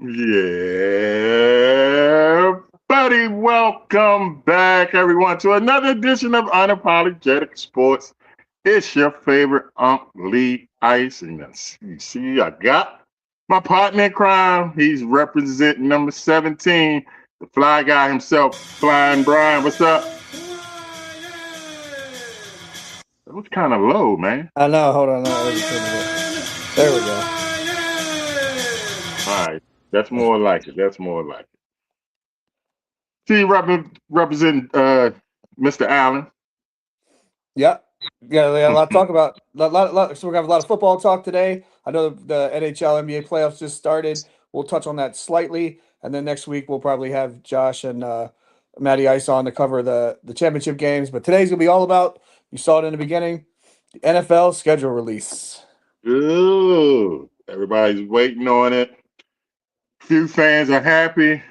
Yeah, buddy, welcome back, everyone, to another edition of Unapologetic Sports. It's your favorite Unc Lee Ice. And you see, I got my partner in crime. He's representing number 17, the fly guy himself, Flyin Brian. What's up? That was kind of low, man. I know. Hold on. Let me turn it up. There we go. All right, that's more like it. That's more like it. See, representing Mr. Allen. Yeah. Yeah, we got a lot to talk about. So we're gonna have a lot of football talk today. I know the NHL, NBA playoffs just started. We'll touch on that slightly, and then next week we'll probably have Josh and Matty Ice on to cover the championship games. But today's gonna be all about. You saw it in the beginning, the NFL schedule release. Ooh, everybody's waiting on it. Few fans are happy.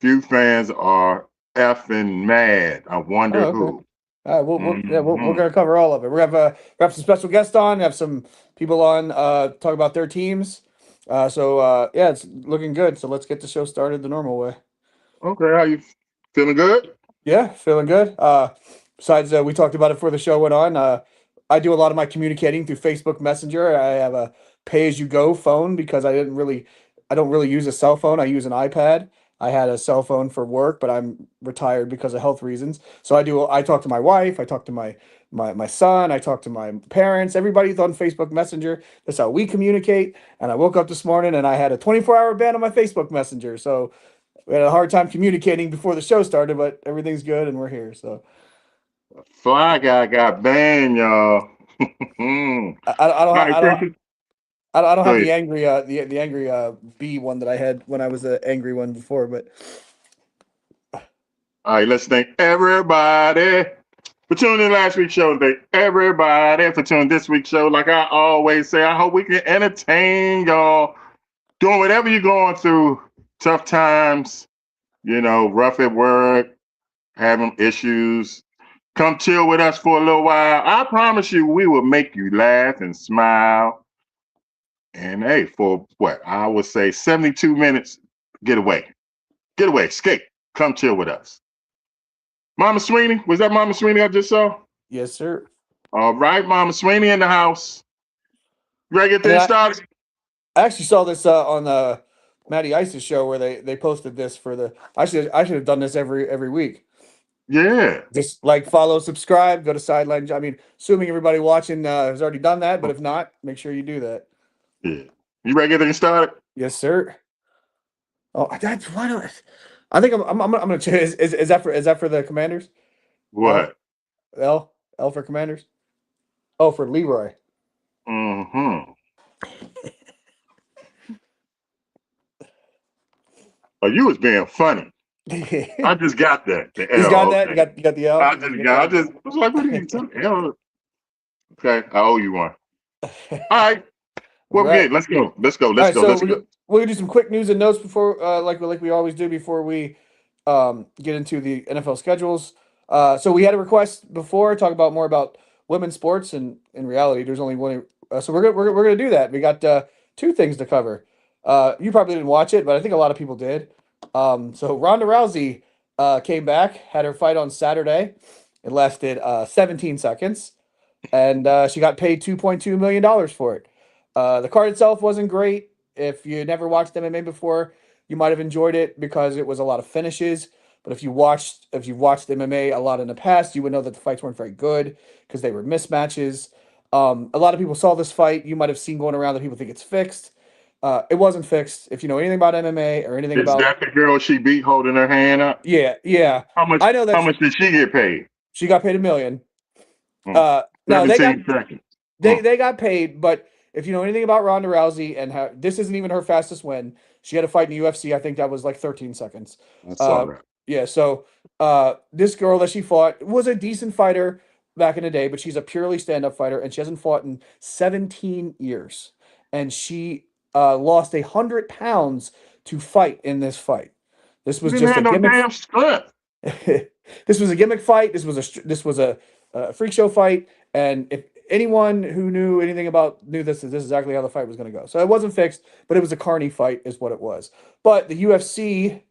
Few fans are effing mad. I Oh, wonder okay. who. All right, we're Hmm. gonna cover all of it. We have some special guests on. We have some people on talk about their teams. Yeah, it's looking good. So let's get the show started the normal way. Okay, how you feeling good? Yeah, feeling good. Besides, we talked about it before the show went on. I do a lot of my communicating through Facebook Messenger. I have a pay-as-you-go phone because I don't really use a cell phone. I use an iPad. I had a cell phone for work, but I'm retired because of health reasons. So I talk to my wife. I talk to my son. I talk to my parents. Everybody's on Facebook Messenger. That's how we communicate. And I woke up this morning and I had a 24-hour ban on my Facebook Messenger. So we had a hard time communicating before the show started, but everything's good and we're here. So Fly guy got banned, y'all. All I don't right, I don't I don't go have ahead. the angry the angry bee one that I had when I was the angry one before, but All right, let's thank everybody for tuning in last week's show. And thank everybody for tuning this week's show. Like I always say, I hope we can entertain y'all doing whatever you're going through, tough times, rough at work, having issues. Come chill with us for a little while. I promise you, we will make you laugh and smile. And hey, for what I would say 72 minutes, get away. Get away, escape. Come chill with us. Mama Sweeney, was that Mama Sweeney I just saw? yes, sir. All right, Mama Sweeney in the house. You ready to get And then things started? I actually saw this on Matty Ice's show where they posted this for the. I should have done this every week. Yeah. Just like follow, subscribe, go to sideline. I mean, assuming everybody watching has already done that, but if not, make sure you do that. Yeah. You ready to get things started? Yes, sir. Oh, that's why do I think I'm gonna change. Is that for the Commanders? L What? L for Commanders. Oh, for Leroy. Mm-hmm. Oh, you was being funny. I just got that. The He's got L, that. okay. You got the L. I just was like, what are you talking L? Okay, I owe you one. All right. All What we right. get? Let's go. Let's go. All Let's right. go. So Let's go. we're gonna do some quick news and notes before, like we always do before we get into the NFL schedules. So we had a request before talk about more about women's sports, and in reality, there's only one. So we're gonna do that. We got two things to cover. You probably didn't watch it, but I think a lot of people did. So Ronda Rousey came back, had her fight on Saturday. It lasted 17 seconds, and she got paid $2.2 million for it. The card itself wasn't great. If you never watched MMA before, you might have enjoyed it because it was a lot of finishes. But if you've watched MMA a lot in the past, you would know that the fights weren't very good because they were mismatches. A lot of people saw this fight. You might have seen going around that people think it's fixed. It wasn't fixed. If you know anything about MMA or anything Is about, that the girl she beat holding her hand up? yeah, How much I know that how much did she get paid? she got paid 1 million. Mm. No, 17 seconds. Mm. they got paid, but if you know anything about Ronda Rousey and how this isn't even her fastest win, she had a fight in the UFC. I think that was like 13 seconds. I saw Uh, that. yeah. So this girl that she fought was a decent fighter back in the day, but she's a purely stand up fighter, and she hasn't fought in 17 years, and she lost 100 pounds to fight in this fight. This You was didn't just have a no gimmick. damn strength. This was a gimmick fight. This was a freak show fight, and anyone who knew anything about knew this is exactly how the fight was going to go. So it wasn't fixed, but it was a carny fight, is what it was. But the UFC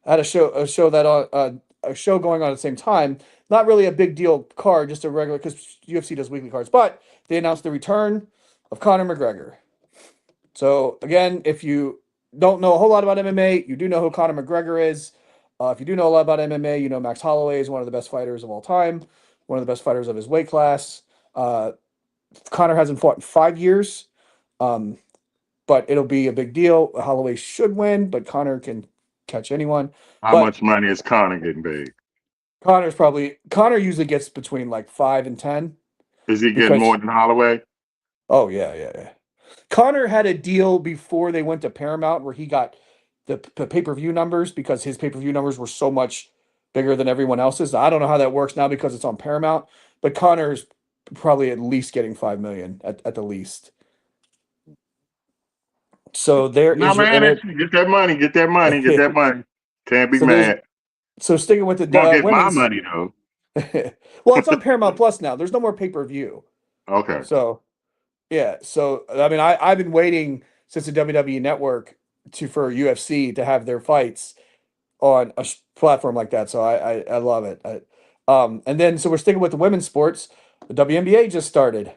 had a show going on at the same time. Not really a big deal card, just a regular because UFC does weekly cards. But they announced the return of Conor McGregor. So again, if you don't know a whole lot about MMA, you do know who Conor McGregor is. If you do know a lot about MMA, you know Max Holloway is one of the best fighters of all time, one of the best fighters of his weight class. Conor hasn't fought in 5 years, um, but it'll be a big deal. Holloway should win, but Conor can catch anyone. How But much money is Conor getting paid? Conor usually gets between like 5 and 10 Is he getting because more than Holloway? oh yeah. Conor had a deal before they went to Paramount where he got the pay-per-view numbers because his pay-per-view numbers were so much bigger than everyone else's. I don't know how that works now because it's on Paramount, but Conor's probably at least getting 5 million at the least. So there No, is your man, and get that money, get that money, get that it money. Can't be so there's mad. so sticking with I'm gonna the get my women's money though. well, it's on Paramount Plus now. There's no more pay-per-view. Okay. So yeah, so I mean, I've been waiting since the WWE Network for UFC to have their fights on a platform like that. So I love it. And then so we're sticking with the women's sports. The WNBA just started.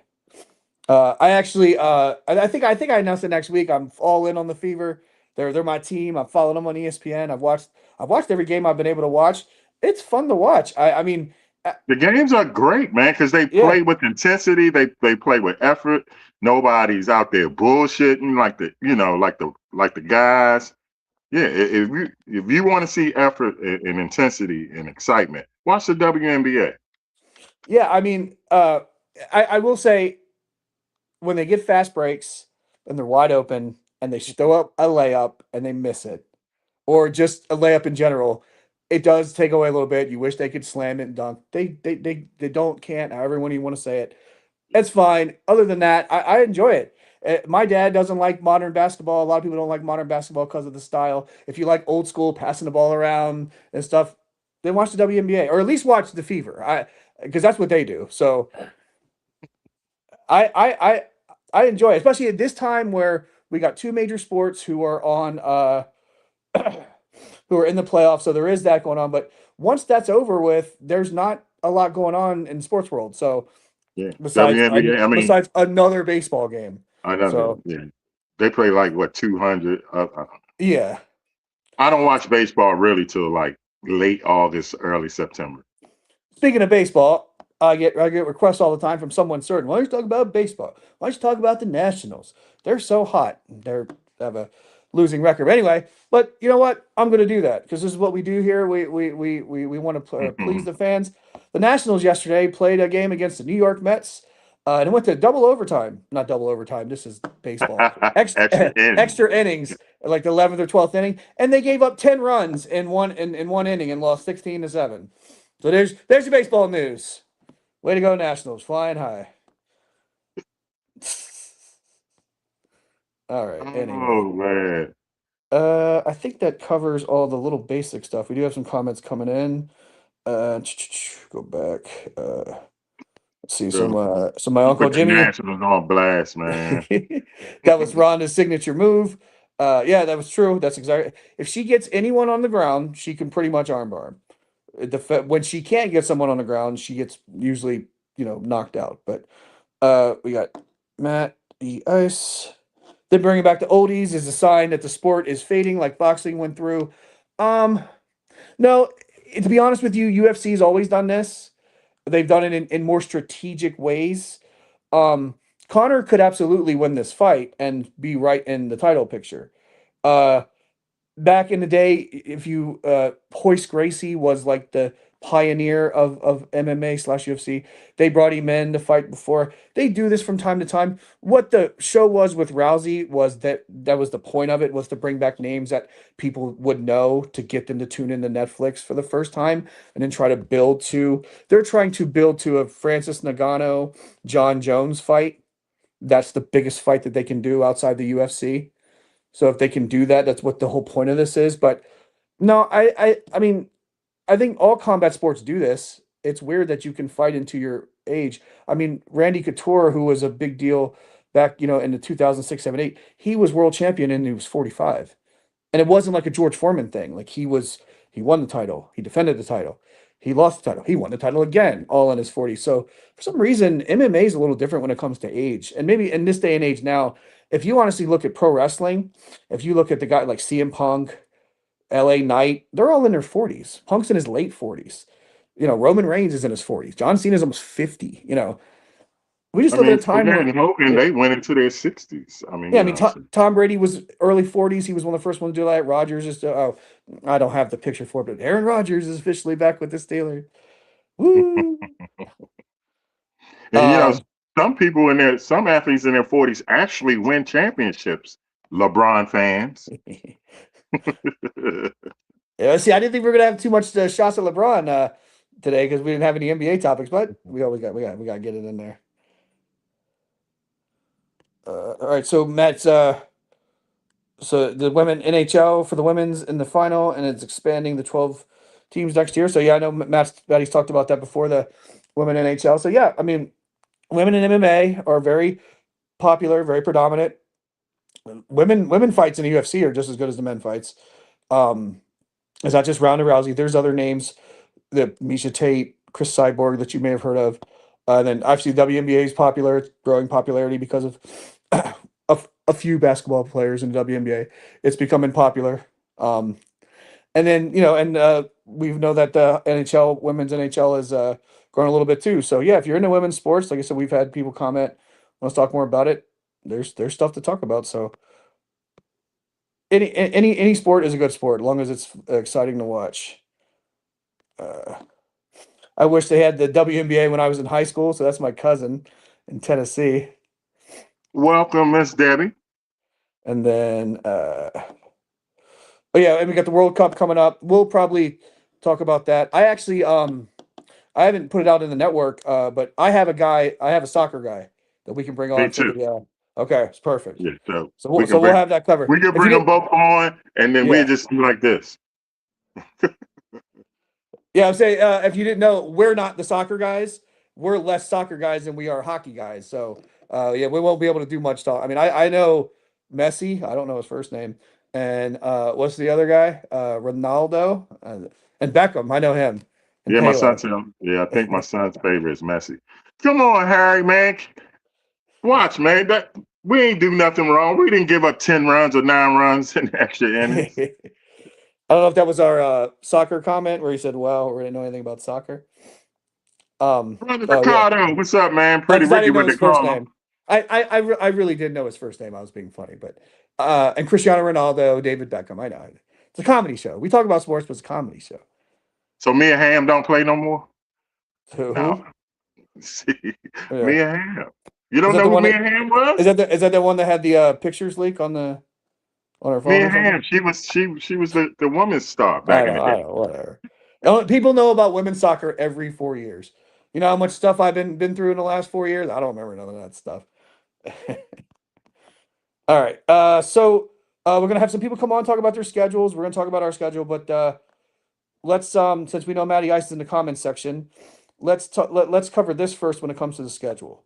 I actually I think I announced it next week. I'm all in on the Fever. They're my team. I've followed them on ESPN. I've watched every game I've been able to watch. It's fun to watch. I mean, The games are great, man, because they yeah. play with intensity. They play with effort. Nobody's out there bullshitting like the guys. Yeah, if you want to see effort and intensity and excitement, watch the WNBA. Yeah, I mean, I will say when they get fast breaks and they're wide open and they throw up a layup and they miss it, or just a layup in general, it does take away a little bit. You wish they could slam it and dunk. They don't can't. However, when you want to say it, it's fine. Other than that, I enjoy it. My dad doesn't like modern basketball. A lot of people don't like modern basketball because of the style. If you like old school passing the ball around and stuff, then watch the WNBA or at least watch the Fever. Because that's what they do. So I I I I enjoy it, especially at this time where we got two major sports who are on who are in the playoffs. So there is that going on. But once that's over with, there's not a lot going on in the sports world. So Yeah, besides WNBA. I mean, besides another baseball game. I know. So Yeah, they play like what 200. yeah. I don't watch baseball really till like late August, early September. Speaking of baseball, I get requests all the time from someone certain. Why don't you talk about baseball? Why don't you talk about the Nationals? They're so hot. They have a losing record. But anyway, but you know what? I'm going to do that because this is what we do here. We want to please the fans. The Nationals yesterday played a game against the New York Mets. And it went to double overtime. Not double overtime. This is baseball. Extra innings. Extra innings, like the 11th or 12th inning, and they gave up 10 runs in one inning and lost 16-7. So there's your baseball news. Way to go, Nationals, flying high. All right. Anyway, Oh man. I think that covers all the little basic stuff. We do have some comments coming in. Go back. Let's see. So So my you uncle put the Jimmy. Nationals on blast, man. That was Rhonda's signature move. Yeah, that was true. That's exactly. If she gets anyone on the ground, she can pretty much armbar. When she can't get someone on the ground, she gets usually knocked out. But we got Matt the Ice. Then bringing back the oldies is a sign that the sport is fading, like boxing went through. Um, no, to be honest with you, UFC's always done this. They've done it in more strategic ways. Um, Connor could absolutely win this fight and be right in the title picture. Uh, Back in the day, if you Hoist Gracie was like the pioneer of MMA slash UFC. They brought him in to fight before. They do this from time to time. What the show was with Rousey was that was the point of it, was to bring back names that people would know to get them to tune in to Netflix for the first time, and then try to build to. They're trying to build to a Francis Ngannou John Jones fight. That's the biggest fight that they can do outside the UFC. So if they can do that, that's what the whole point of this is. But no, I mean, I think all combat sports do this. It's weird that you can fight into age. I mean, Randy Couture, who was a big deal back, in the 2006, 7, 8, he was world champion and he was 45. And it wasn't like a George Foreman thing. Like he won the title, he defended the title, he lost the title, he won the title again, all in his 40s. So for some reason, MMA is a little different when it comes to age. And maybe in this day and age now, if you honestly look at pro wrestling, if you look at the guy like CM Punk, LA Knight, they're all in their 40s. Punk's in his late 40s. Roman Reigns is in his 40s. John Cena's almost 50. We just I live in mean, a time Hogan where, and Hogan, yeah, they went into their 60s. I mean, yeah. I mean, Tom Brady was early 40s. He was one of the first ones to do that. Rogers is, I don't have the picture for it, but Aaron Rodgers is officially back with the Steelers. Woo! and Um, some athletes in their 40s actually win championships. LeBron fans. yeah, see, I didn't think we were gonna have too much shots at LeBron today because we didn't have any NBA topics, but we got to get it in there. All right, so Matt's so the women NHL for the women's in the final, and it's expanding the 12 teams next year. So yeah, I know Matt's talked about that before, the women NHL. So yeah, I mean, women in MMA are very popular, very predominant. Women fights in the UFC are just as good as the men fights. Um, it's not just Ronda Rousey. There's other names, the Misha Tate, Chris Cyborg that you may have heard of. And then obviously WNBA is popular, it's growing popularity because of a few basketball players in the WNBA. It's becoming popular. And then we know that the NHL, women's NHL, is growing a little bit too. So yeah, if you're into women's sports, like I said, we've had people comment. Let's talk more about it. There's stuff to talk about. So any sport is a good sport, as long as it's exciting to watch. Uh, I wish they had the WNBA when I was in high school. So that's my cousin in Tennessee. Welcome, Miss Debbie. And then, oh yeah, and we got the World Cup coming up. We'll probably talk about that. I haven't put it out in the network, but I have a soccer guy that we can bring Me on for too. the. Okay, it's perfect. Yeah, so So we'll have that covered. we can If you bring them did, both on, and then we yeah, just do like this. yeah. I'm saying if you didn't know, we're not the soccer guys. We're less soccer guys than we are hockey guys. So yeah, we won't be able to do much talk. I mean, I know Messi. I don't know his first name. And what's the other guy? Ronaldo and Beckham. I know him. And Yeah, my Pele. son's yeah, I think my son's favorite is Messi. Come on, Harry, man. Watch, man. That we ain't do nothing wrong. We didn't give up 10 runs or 9 runs in extra innings. I don't know if that was our soccer comment where he said, "Well, we didn't know anything about soccer." Brother Oh yeah, Ricardo, what's up, man? Pretty because I Ricky didn't know what they his first call him. name. I really did know his first name. I was being funny, but and Cristiano Ronaldo, David Beckham. I know it's a comedy show. We talk about sports, but it's a comedy show. So me and Ham don't play no more? So No. who? See, Yeah, me and Ham. You is don't that know the who one me that and Ham was? is that the one that had the pictures leak on her Me phone or and something? Ham. She was the woman's star back in the I day. don't know, whatever. People know about women's soccer every 4 years. You know how much stuff I've been through in the last 4 years? I don't remember none of that stuff. All right. So we're gonna have some people come on talk about their schedules. We're gonna talk about our schedule, but let's since we know Matty Ice is in the comments section, let's cover this first when it comes to the schedule.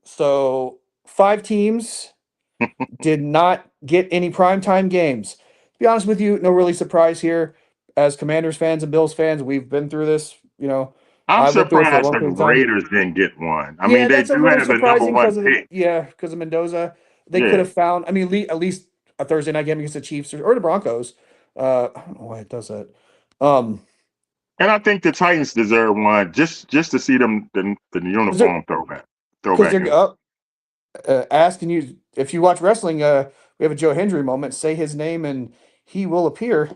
So 5 teams did not get any primetime games. To be honest with you, no really surprise here. As Commanders fans and Bills fans, we've been through this. I'm I went through it for a surprised long the period of time. Raiders didn't get one. I mean, Yeah, they that's a do little have the number surprising one because of pick. because of Mendoza. They could Yeah. have found. I mean, at least a Thursday night game against the Chiefs or the Broncos. I don't know why it does that. Um, And I think the Titans deserve one just to see them the because they're uniform because throwback. they're asking you if you watch wrestling. We have a Joe Hendry moment. Say his name and he will appear.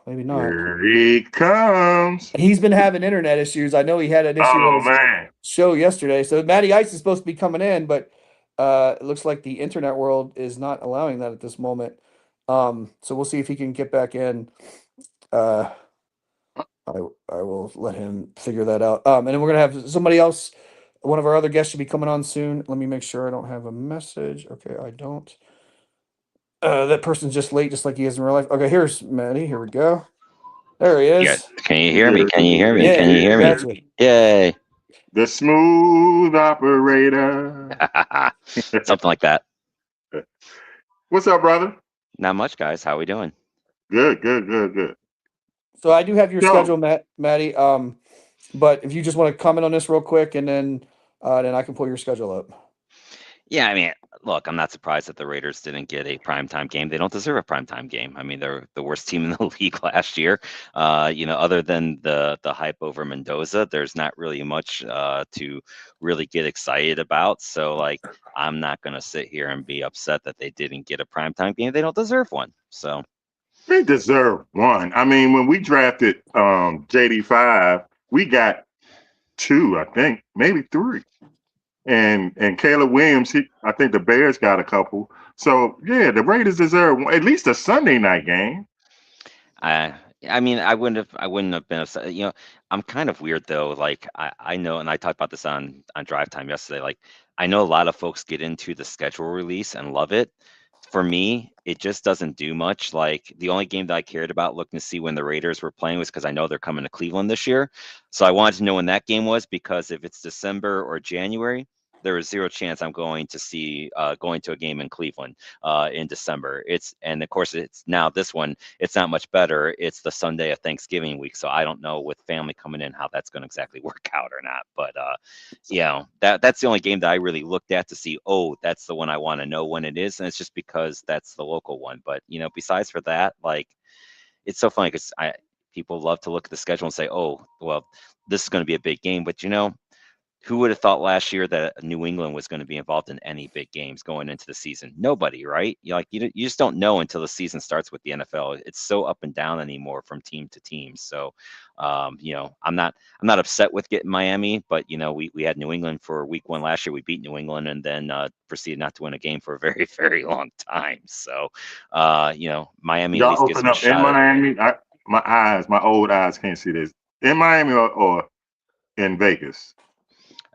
Maybe not. Here he comes. He's been having internet issues. I know he had an issue on Oh his man. show yesterday. So Matty Ice is supposed to be coming in, but it looks like the internet world is not allowing that at this moment. So we'll see if he can get back in. Uh, I will let him figure that out. And then we're gonna have somebody else. One of our other guests should be coming on soon. Let me make sure I don't have a message. Okay, I don't. That person's just late, just like he is in real life. Okay, here's Matty. Here we go. There he Yeah. is. Can you hear me? Can you hear me? Can Yeah, you hear me? gotcha. Yay. The smooth operator. Something like that. What's up, brother? Not much, guys. How we doing? Good, good, good, good. So I do have your So, schedule, Maddie. But if you just want to comment on this real quick, and then I can pull your schedule up. Yeah, I mean, look, I'm not surprised that the Raiders didn't get a primetime game. They don't deserve a primetime game. I mean, they're the worst team in the league last year. Other than the hype over Mendoza, there's not really much to really get excited about. So, like, I'm not gonna sit here and be upset that they didn't get a primetime game. They don't deserve one. So, they deserve one. I mean, when we drafted JD5, we got two, I think, maybe three. And Caleb Williams, I think the Bears got a couple. So yeah, the Raiders deserve at least a Sunday night game. I I mean, I wouldn't have been upset. I'm kind of weird though. Like I know, and I talked about this on Drive Time yesterday. Like I know a lot of folks get into the schedule release and love it. For me, it just doesn't do much. Like the only game that I cared about looking to see when the Raiders were playing was because I know they're coming to Cleveland this year. So I wanted to know when that game was because if it's December or January, there is zero chance I'm going to a game in Cleveland in December. And of course it's now this one. It's not much better. It's the Sunday of Thanksgiving week, so I don't know with family coming in how that's going to exactly work out or not. But that's the only game that I really looked at to see. Oh, that's the one I want to know when it is, and it's just because that's the local one. But besides for that, like it's so funny because I people love to look at the schedule and say, oh, well, this is going to be a big game, but who would have thought last year that New England was going to be involved in any big games going into the season? Nobody, right? You just don't know until the season starts with the NFL. It's so up and down anymore from team to team. So, I'm not upset with getting Miami, but we had New England for week one last year. We beat New England and then proceeded not to win a game for a very very long time. So, Miami at Y'all least gives open them a up in shot. Miami. My old eyes can't see this. In Miami or in Vegas.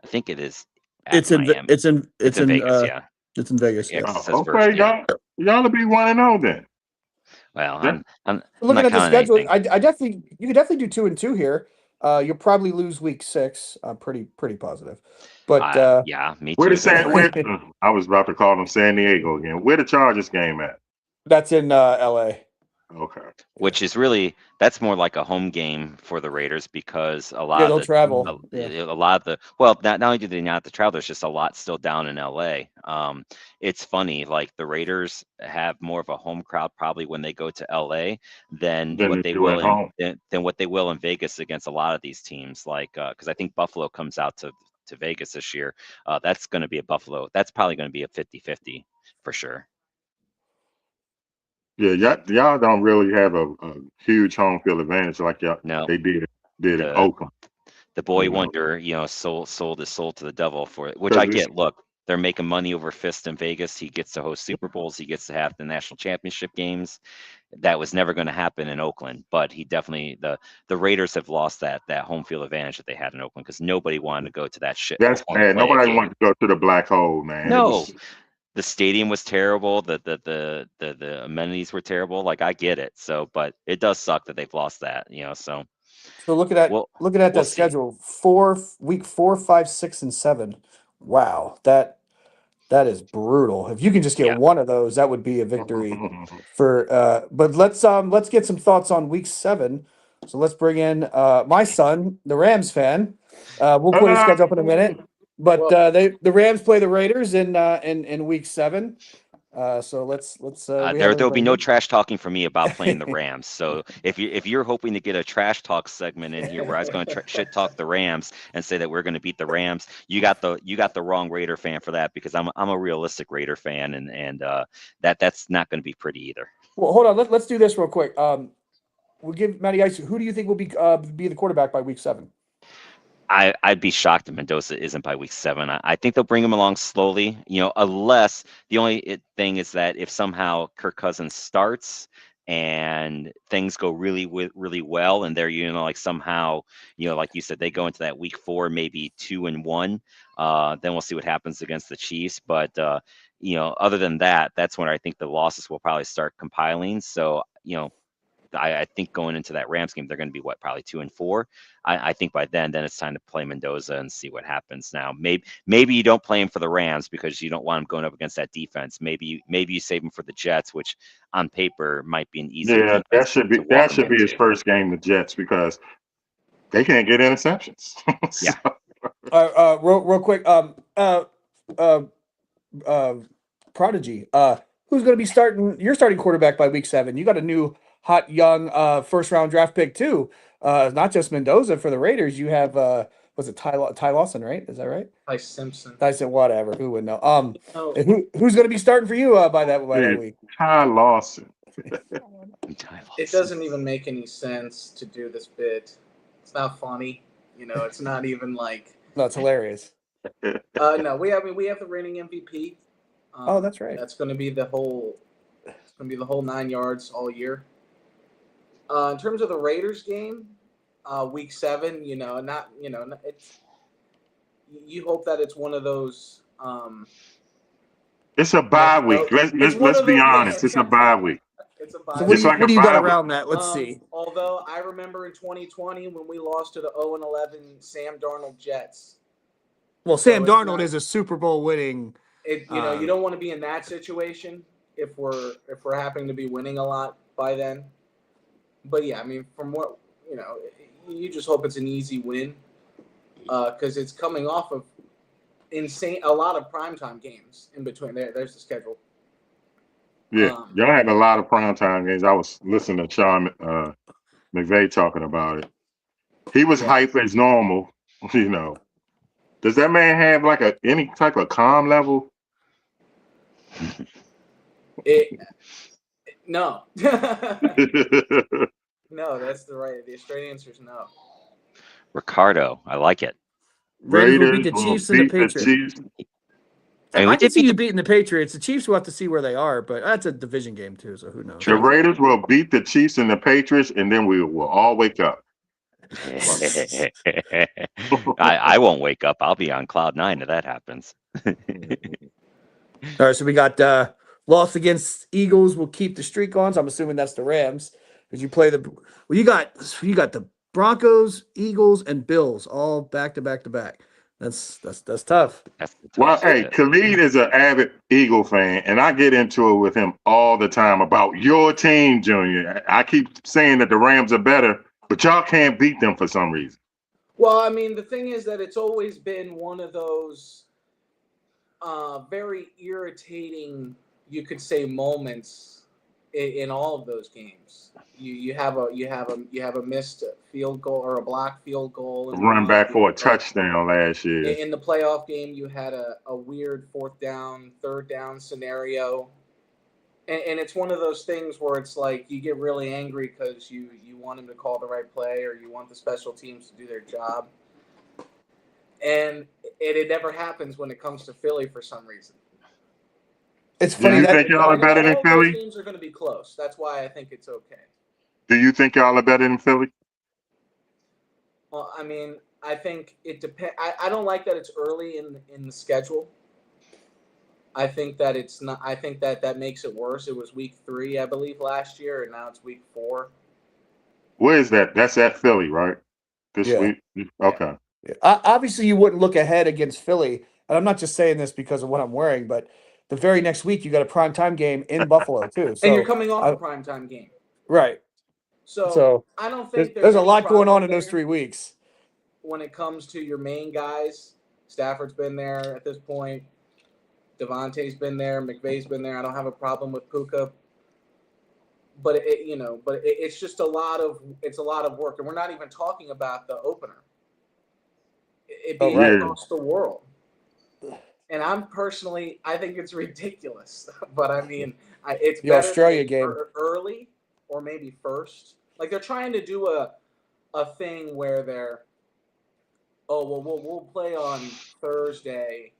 I think it is at It's in Ve- Miami. it's in It's it's in in Vegas, uh yeah, it's in Vegas. yeah, Yeah. because it says Oh, okay, first, yeah. y'all will be 1-0 then. Well, Yeah. I'm Looking not at the counting schedule, anything. I definitely you could definitely do 2-2 here. You'll probably lose week 6. I'm pretty positive, but Yeah, me Where the too. San? Where I was about to call them San Diego again. Where the Chargers game at? that's in L.A. Okay. Yeah, Which is really that's more like a home game for the Raiders because a yeah, lot of they'll the travel. Yeah, a lot of the well, not only do they not have to travel, there's just a lot still down in LA. It's funny, like the Raiders have more of a home crowd probably when they go to LA than Then what they they do will at home. than what they will in Vegas against a lot of these teams. Like because I think Buffalo comes out to Vegas this year. That's going to be a Buffalo. That's probably going to be a 50-50 for sure. Yeah, y'all don't really have a huge home field advantage like y'all No, they did in the Oakland. the boy You know, wonder, sold his soul to the devil for it, which I because get. Look, they're making money over fist in Vegas. He gets to host Super Bowls. He gets to have the national championship games. That was never going to happen in Oakland, but he definitely the Raiders have lost that home field advantage that they had in Oakland because nobody wanted to go to that shithole that's and bad. play a Nobody game. wanted to go to the black hole, man. It No, was the stadium was terrible. The amenities were terrible. Like I get it. So, but it does suck that they've lost that. So so looking at we'll that see. schedule, week 4, 5, 6, and 7. Wow, that is brutal. If you can just get Yeah. one of those, that would be a victory for but let's get some thoughts on week 7. So let's bring in my son, the Rams fan. We'll put his schedule up in a minute. But the Rams play the Raiders in week 7. So let's we have There'll be everybody no here. trash talking for me about playing the Rams. So if you're hoping to get a trash talk segment in here where I was going to shit talk the Rams and say that we're going to beat the Rams, you got the wrong Raider fan for that because I'm a realistic Raider fan and that's not going to be pretty either. Well, hold on. Let's do this real quick. We'll give Matty Ice. Who do you think will be the quarterback by week 7? I'd be shocked if Mendoza isn't by week 7. I think they'll bring him along slowly, unless the only thing is that if somehow Kirk Cousins starts and things go really well, and they're like somehow like you said they go into that week 4 maybe 2-1, then we'll see what happens against the Chiefs. But other than that, that's when I think the losses will probably start compiling. So I think going into that Rams game, they're going to be probably 2-4. I think by then it's time to play Mendoza and see what happens. Now, maybe you don't play him for the Rams because you don't want him going up against that defense. Maybe you save him for the Jets, which on paper might be an easier Yeah, defense to walk that him should be his into. first game, the Jets, because they can't get interceptions. Yeah. Real quick. Prodigy. Who's going to be starting? You're starting quarterback by week 7. You got a new hot young first round draft pick too. Not just Mendoza for the Raiders. You have was it Ty Lawson, right? Is that right? Ty Simpson. I said whatever. Who would know? Oh, Who's going to be starting for you by that week? Ty Lawson. it doesn't even make any sense to do this bit. It's not funny. It's not even like. No, it's hilarious. No, we have the reigning MVP. Oh, that's right. That's going to be the whole. It's going to be the whole 9 yards all year. In terms of the Raiders game, week 7, it's. You hope that it's one of those. It's a bye week. Let's be honest. It's a bye week. It's a bye. So week. what do you got around that? Let's see. Although I remember in 2020 when we lost to the 0-11 Sam Darnold Jets. Well, Sam Darnold is a Super Bowl winning. You don't want to be in that situation if we're happening to be winning a lot by then. But yeah, I mean, from what you just hope it's an easy win because it's coming off of a lot of primetime games in between. There's the schedule. Yeah, y'all had a lot of primetime games. I was listening to Sean McVay talking about it. He was hype as normal, Does that man have like any type of calm level? No. No, that's the straight answer is no. Ricardo, I like it. Raiders will beat the Chiefs and the Patriots. I can see you beating the Patriots. The Chiefs will have to see where they are, but that's a division game too, so who knows? The Raiders will beat the Chiefs and the Patriots, and then we will all wake up. I won't wake up. I'll be on cloud 9 if that happens. All right, so we got loss against Eagles. We'll keep the streak on. So I'm assuming that's the Rams because you play you got the Broncos, Eagles, and Bills all back to back to back. That's tough. Well, hey, Khalid is an avid Eagle fan, and I get into it with him all the time about your team, Junior. I keep saying that the Rams are better, but y'all can't beat them for some reason. Well, I mean, the thing is that it's always been one of those very irritating, you could say, moments in all of those games. You have a missed field goal or a blocked field goal. Run back for a touchdown last year. In the playoff game, you had a weird 4th down, 3rd down scenario. And it's one of those things where it's like you get really angry because you want him to call the right play or you want the special teams to do their job. And it never happens when it comes to Philly for some reason. It's funny. Do you think y'all are better than Philly? Those games are going to be close. That's why I think it's okay. Do you think y'all are better than Philly? Well, I mean, I think it depends. I don't like that it's early in the schedule. I think that it's not. I think that makes it worse. It was week 3, I believe, last year, and now it's week 4. Where is that? That's at Philly, right? This week. Okay. Yeah. Obviously, you wouldn't look ahead against Philly, and I'm not just saying this because of what I'm wearing, but the very next week you got a primetime game in Buffalo too. So, and you're coming off a primetime game, right? So I don't think there's a lot going on in those 3 weeks. When it comes to your main guys, Stafford's been there at this point. Devontae's been there. McVay's been there. I don't have a problem with Puka. But it's just a lot of work, and we're not even talking about the opener. It being across the world, and I think it's ridiculous. But I mean, it's the Australia game early or maybe first. Like they're trying to do a thing where they're, we'll play on Thursday.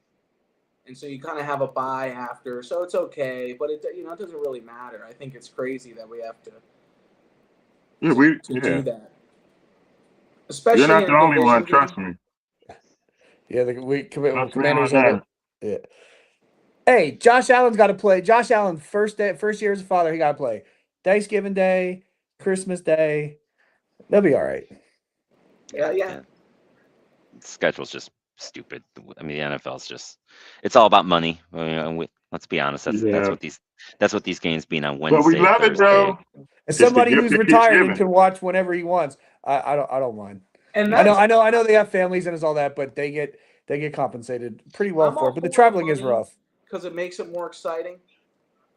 And so you kind of have a bye after, so it's okay, but it doesn't really matter. I think it's crazy that we have to do that. Especially you're not the only one, trust me. Yeah, Commanders are. Yeah. Hey, Josh Allen's got to play. Josh Allen first year as a father, he got to play Thanksgiving Day, Christmas Day. They'll be all right. Yeah. The schedule's just stupid. I mean, the NFL's just—it's all about money. Let's be honest. That's Yeah, what these games being on but we Wednesday, love it, Thursday. though. As It's the somebody gift who's that keeps retired and giving. can watch whenever he wants, I don't mind. And I that's know they have families and it's all that, but they get compensated pretty well I'm for all it. But the for traveling is money rough. because it makes it more exciting,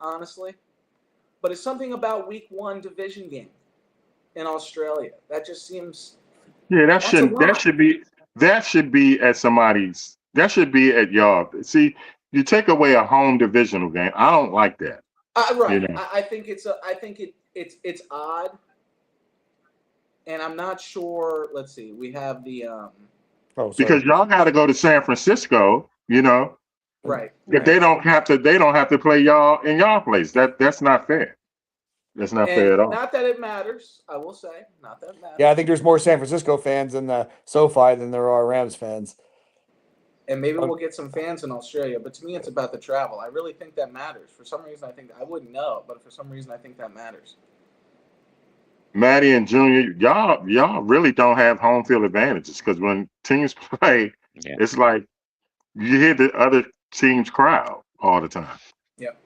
honestly. But it's something about week 1 division game in Australia that just seems Yeah, that's a lot. that should be at somebody's. That should be at y'all. See, you take away a home divisional game. I don't like that. You Right. know, I think it's odd, and I'm not sure. Let's see. We have the Oh, sorry. because y'all got to go to San Francisco. You know, right. if they don't have to play y'all in y'all place. That's not fair. That's not And fair at all. not that it matters, I will say, not that it matters. Yeah, I think there's more San Francisco fans in the SoFi than there are Rams fans. And maybe we'll get some fans in Australia, but to me, it's about the travel. I really think that matters. For some reason, I think I wouldn't know, but for some reason, I think that matters. Maddie and Junior, y'all really don't have home field advantages because when teams play, Yeah. it's like you hear the other team's crowd all the time. Yep.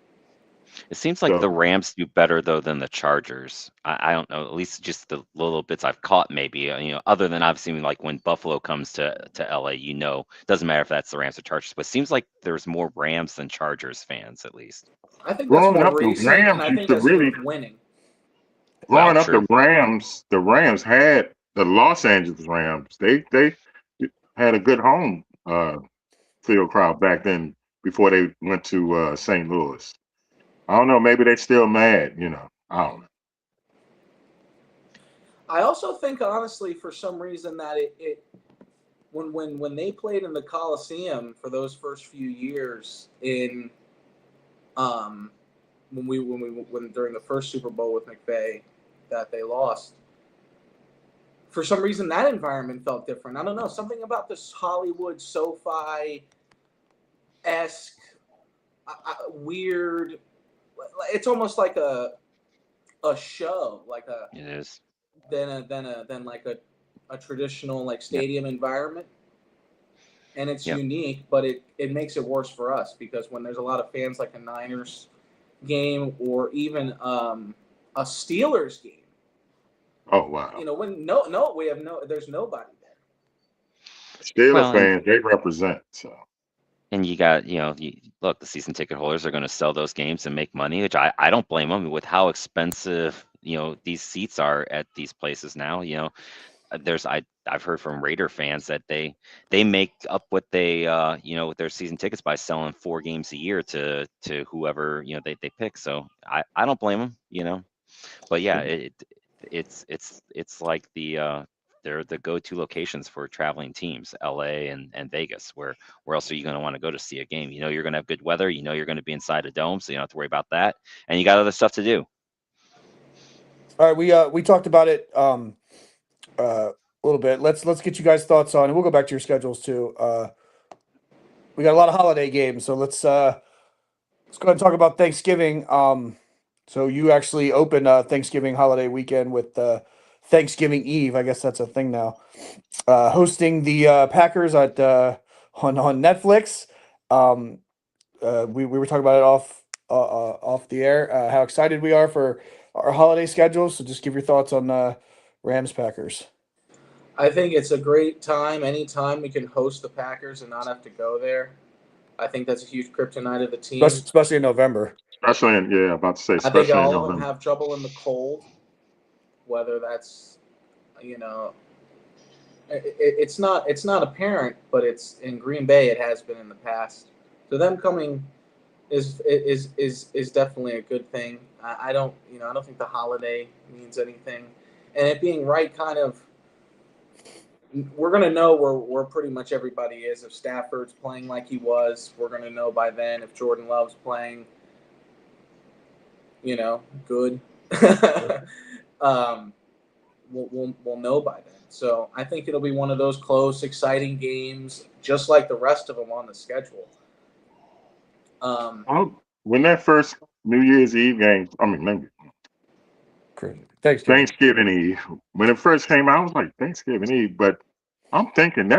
It seems like So the Rams do better though than the Chargers. I don't know, at least just the little bits I've caught, maybe. Other than obviously like when Buffalo comes to LA, doesn't matter if that's the Rams or Chargers, but it seems like there's more Rams than Chargers fans at least. I think that's growing more up, the recent, and Rams I used think to that's to do really with winning. Well, growing up. true. The Rams had the Los Angeles Rams. They had a good home field crowd back then before they went to St. Louis. I don't know. Maybe they still mad. I don't know. I also think, honestly, for some reason, that when they played in the Coliseum for those first few years in when during the first Super Bowl with McVay that they lost. For some reason, that environment felt different. I don't know, something about this Hollywood SoFi esque weird. It's almost like a show, like It is. than like a traditional like stadium environment. And it's Yep. unique, but it makes it worse for us because when there's a lot of fans like a Niners game or even a Steelers game. Oh wow. When there's nobody there. Steelers Well, fans, they represent. So and you got, look, the season ticket holders are going to sell those games and make money, which I don't blame them with how expensive, these seats are at these places now. I've heard from Raider fans that they make up what they with their season tickets by selling 4 games a year to whoever they pick. So I don't blame them. But yeah, it's like they're the go-to locations for traveling teams, LA and Vegas. Where else are you going to want to go to see a game? You're going to have good weather. You're going to be inside a dome, so you don't have to worry about that. And you got other stuff to do. All right, we talked about it a little bit. Let's get you guys' thoughts on, and we'll go back to your schedules too. We got a lot of holiday games, so let's go ahead and talk about Thanksgiving. So you actually open Thanksgiving holiday weekend with Thanksgiving Eve. I guess that's a thing now. Hosting the Packers at on Netflix. We were talking about it off the air. How excited we are for our holiday schedule. So just give your thoughts on Rams Packers. I think it's a great time. Anytime we can host the Packers and not have to go there. I think that's a huge kryptonite of the team. Especially in November. especially about to say, I think especially in all of them November. have trouble in the cold, whether that's it's not apparent, but it's in Green Bay. It has been in the past. So them coming is definitely a good thing. I don't think the holiday means anything, and it being right kind of. We're gonna know where pretty much everybody is. If Stafford's playing like he was, we're gonna know by then. If Jordan Love's playing, good. We'll know by then. So I think it'll be one of those close, exciting games, just like the rest of them on the schedule. When that first New Year's Eve game, Thanksgiving Eve. When it first came out, I was like, Thanksgiving Eve. But I'm thinking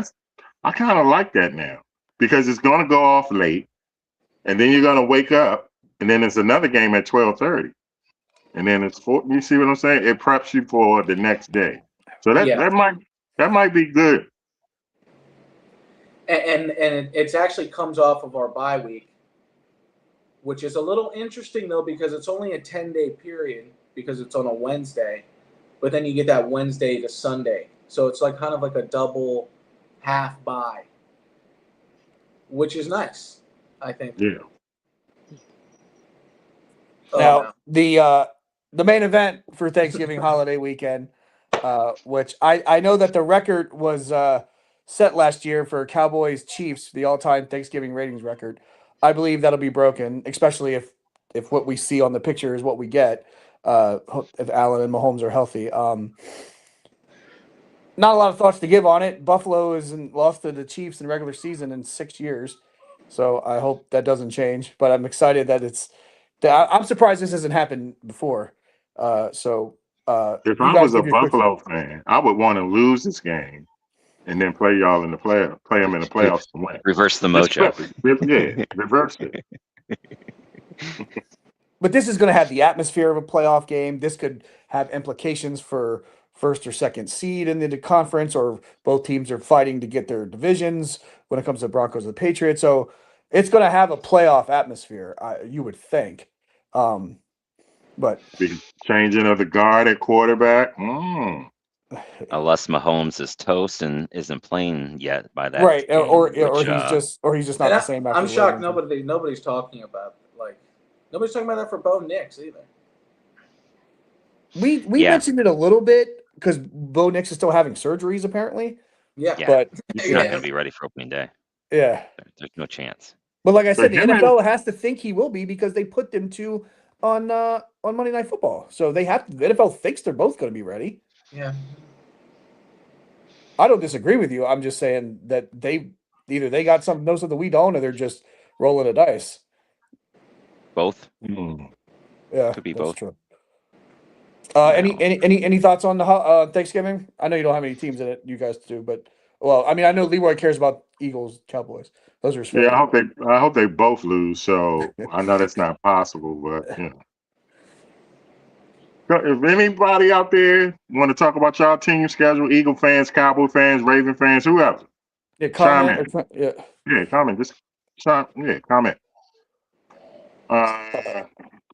I kind of like that now because it's going to go off late, and then you're going to wake up, and then it's another game at 12:30, and then it's you see what I'm saying? It preps you for the next day. So that might be good. And it actually comes off of our bye week, which is a little interesting though because it's only a 10-day period because it's on a Wednesday, but then you get that Wednesday to Sunday, so it's like kind of like a double half bye, which is nice, I think. Yeah. Now the main event for Thanksgiving holiday weekend, which I know that the record was set last year for Cowboys Chiefs, the all-time Thanksgiving ratings record. I believe that'll be broken, especially if what we see on the picture is what we get. If Allen and Mahomes are healthy. Not a lot of thoughts to give on it. Buffalo hasn't lost to the Chiefs in regular season in 6 years, so I hope that doesn't change. But I'm excited that I'm surprised this hasn't happened before. If I was a Buffalo fan, I would want to lose this game and then play y'all in the play them in the playoffs to win. Reverse the mojo. Yeah, reverse it. But this is going to have the atmosphere of a playoff game. This could have implications for first or second seed in the conference, or both teams are fighting to get their divisions when it comes to Broncos and the Patriots. So it's going to have a playoff atmosphere, you would think. But the changing of the guard at quarterback. Unless Mahomes is toast and isn't playing yet by that right, game, or he's just not the same. I'm shocked nobody's talking about nobody's talking about that for Bo Nix either. We mentioned it a little bit because Bo Nix is still having surgeries apparently. Yeah, but he's not going to be ready for opening day. Yeah, there's no chance. But like I said, the NFL has to think he will be because they put them two on Monday Night Football, so they have to. The NFL thinks they're both going to be ready. Yeah. I don't disagree with you. I'm just saying that either they got something that we don't, or they're just rolling the dice. Both. Yeah, could be both. True. Any thoughts on the Thanksgiving? I know you don't have any teams in it. You guys do, but I mean, I know Leroy cares about Eagles, Cowboys. Those are his favorite. Yeah, I hope they both lose. So I know that's not possible, but you know. If anybody out there want to talk about y'all team schedule, Eagle fans, Cowboy fans, Raven fans, whoever, comment. Comment. Just comment.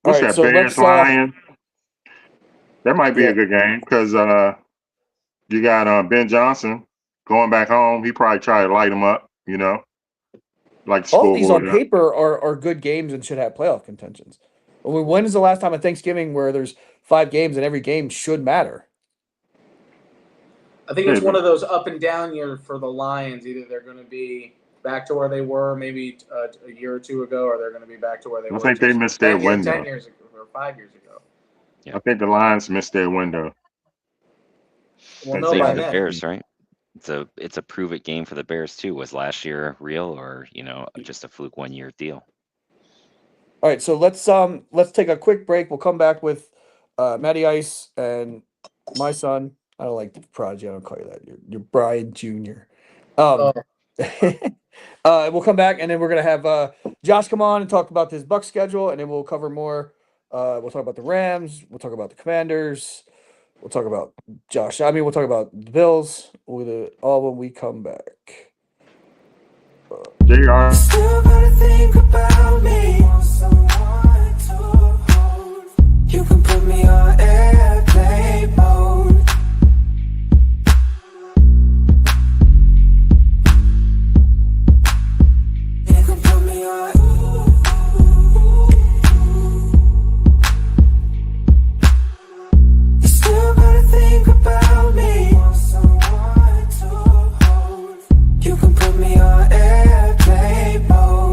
What's that? So Bears Lions. That might be a good game because you got Ben Johnson going back home. He probably try to light him up. You know, like all these on paper are good games and should have playoff contentions. When is the last time at Thanksgiving where there's 5 games and every game should matter? I think it's one of those up and down years for the Lions. Either they're going to be back to where they were maybe a year or two ago, or they're going to be back to where they were. I think they missed their window. 10 years ago or 5 years ago. Yeah. I think the Lions missed their window. Well, no, by the Bears, right? It's a prove it game for the Bears too. Was last year real, or just a fluke 1 year deal? All right, so let's take a quick break. We'll come back with Matty Ice and my son. I don't like the prodigy. I don't call you that. You're Brian Jr. We'll come back, and then we're gonna have Josh come on and talk about his Bucs schedule, and then we'll cover more. We'll talk about the Rams. We'll talk about the Commanders. We'll talk about Josh. We'll talk about the Bills. We'll do it all when we come back. JR. Still gotta think about me. Want someone to hold. You can put me on airplane mode. You can put me on. You still gotta think about me. Want someone to hold. You can put me on airplane mode.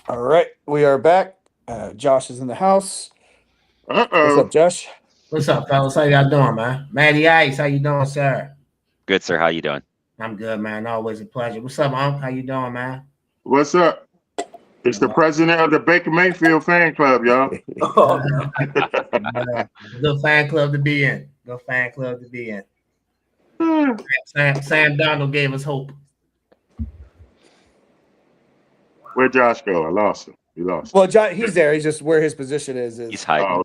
All right, we are back. Josh is in the house. What's Uh-oh. up, Josh? What's up, fellas? How y'all doing, man? Matty Ice, how you doing, sir? Good, sir. How you doing? I'm good, man. Always a pleasure. What's up, Unc? How you doing, man? What's up? It's the president of the Baker Mayfield fan club, y'all. Oh no. Good fan club to be in. Good fan club to be in. Sam Donald gave us hope. Where'd Josh go? I lost him. He lost. Well, Josh, he's there. He's just where his position is. He's hiding. Oh,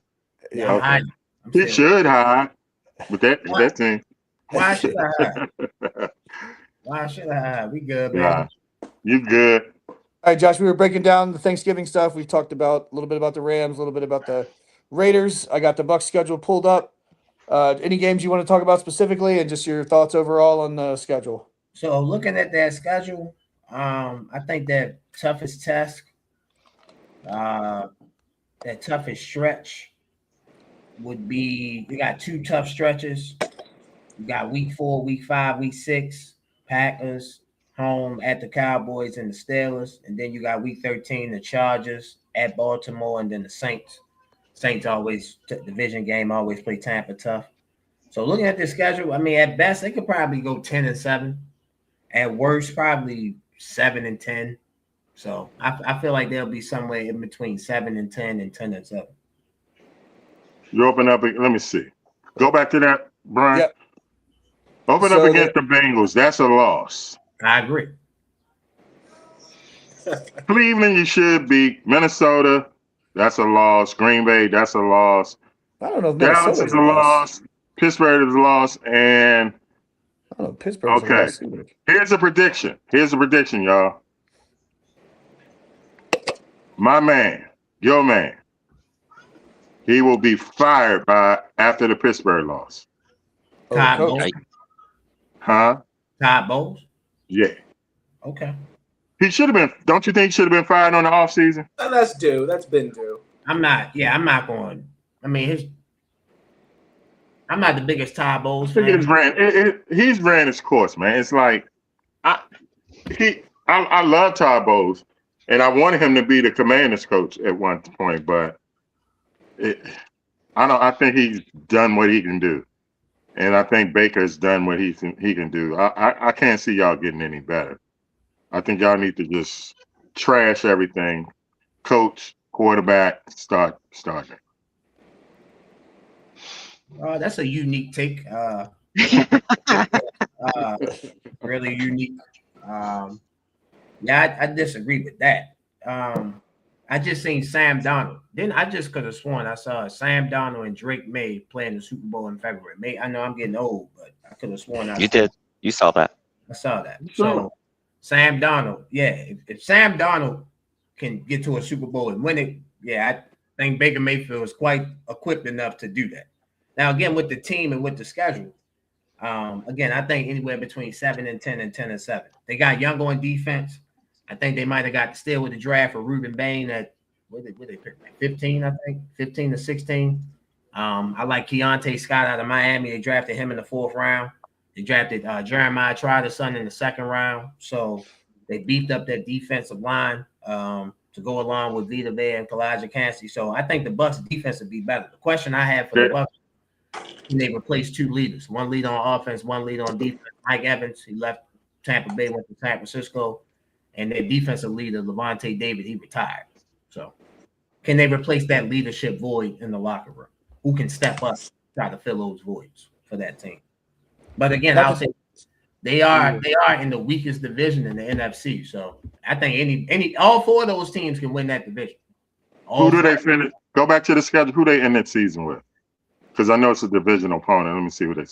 Yeah, I'm okay. hiding. I'm He still- should hide with that team. Why should I hide? Why should I hide? We good, man. Nah, you good. All right, Josh, we were breaking down the Thanksgiving stuff. We talked about a little bit about the Rams, a little bit about the Raiders. I got the Bucs schedule pulled up. Any games you want to talk about specifically, and just your thoughts overall on the schedule? So looking at that schedule, I think that toughest test, that toughest stretch would be you got two tough stretches. You got week 4, week 5, week 6, Packers home at the Cowboys and the Steelers, and then you got week 13, the Chargers at Baltimore, and then the Saints. Saints always division game, always play Tampa tough. So looking at the schedule, I mean, at best they could probably go 10-7. At worst, probably 7-10. So I feel like they'll be somewhere in between 7-10 and 10-7. You open up. Let me see. Go back to that, Brian. Yep. Open So up against the Bengals. That's a loss. I agree. Cleveland, you should beat. Minnesota, that's a loss. Green Bay, that's a loss. I don't know if Dallas Minnesota's is a loss. Pittsburgh is a loss. And I don't know. Pittsburgh's Okay. a loss either. here's a prediction. Y'all. My man, your man, he will be fired after the Pittsburgh loss. Todd coach. Bowles. Huh? Todd Bowles. Yeah. Okay. He should have been. Don't you think he should have been fired on the offseason? And that's due. That's been due. I'm not going. I mean, I'm not the biggest Todd Bowles fan. He's ran his course, man. It's like I love Todd Bowles, and I wanted him to be the Commanders coach at one point, but I think he's done what he can do, and I think Baker's done what he can do. I can't see y'all getting any better. I think y'all need to just trash everything, coach, quarterback, starter. That's a unique take. Really unique. Yeah, I disagree with that. I just seen Sam Donald. Then I just could have sworn I saw Sam Donald and Drake May playing the Super Bowl in February. I know I'm getting old, but I could have sworn You did. You saw that. I saw that. So Sam Donald, yeah. If Sam Donald can get to a Super Bowl and win it, yeah, I think Baker Mayfield is quite equipped enough to do that. Now, again, with the team and with the schedule, again, I think anywhere between 7-10 and 10-7. They got young on defense. I think they might have got still with the draft for Ruben Bain at what they pick, 15, I think, 15 to 16. I like Keontae Scott out of Miami. They drafted him in the 4th round. They drafted Jeremiah Trotter-son in the 2nd round. So they beefed up that defensive line to go along with Vita Vea and Kalijah Kancey. So I think the Bucs defense would be better. The question I have for the Bucs, can they replace 2 leaders? 1 leader on offense, 1 leader on defense. Mike Evans, he left Tampa Bay, went to San Francisco. And their defensive leader, Levante David, he retired. So can they replace that leadership void in the locker room? Who can step up, try to fill those voids for that team? But again, I'll say they are in the weakest division in the NFC. So I think all 4 of those teams can win that division. Who do they finish? Go back to the schedule. Who they end that season with? Because I know it's a divisional opponent. Let me see who they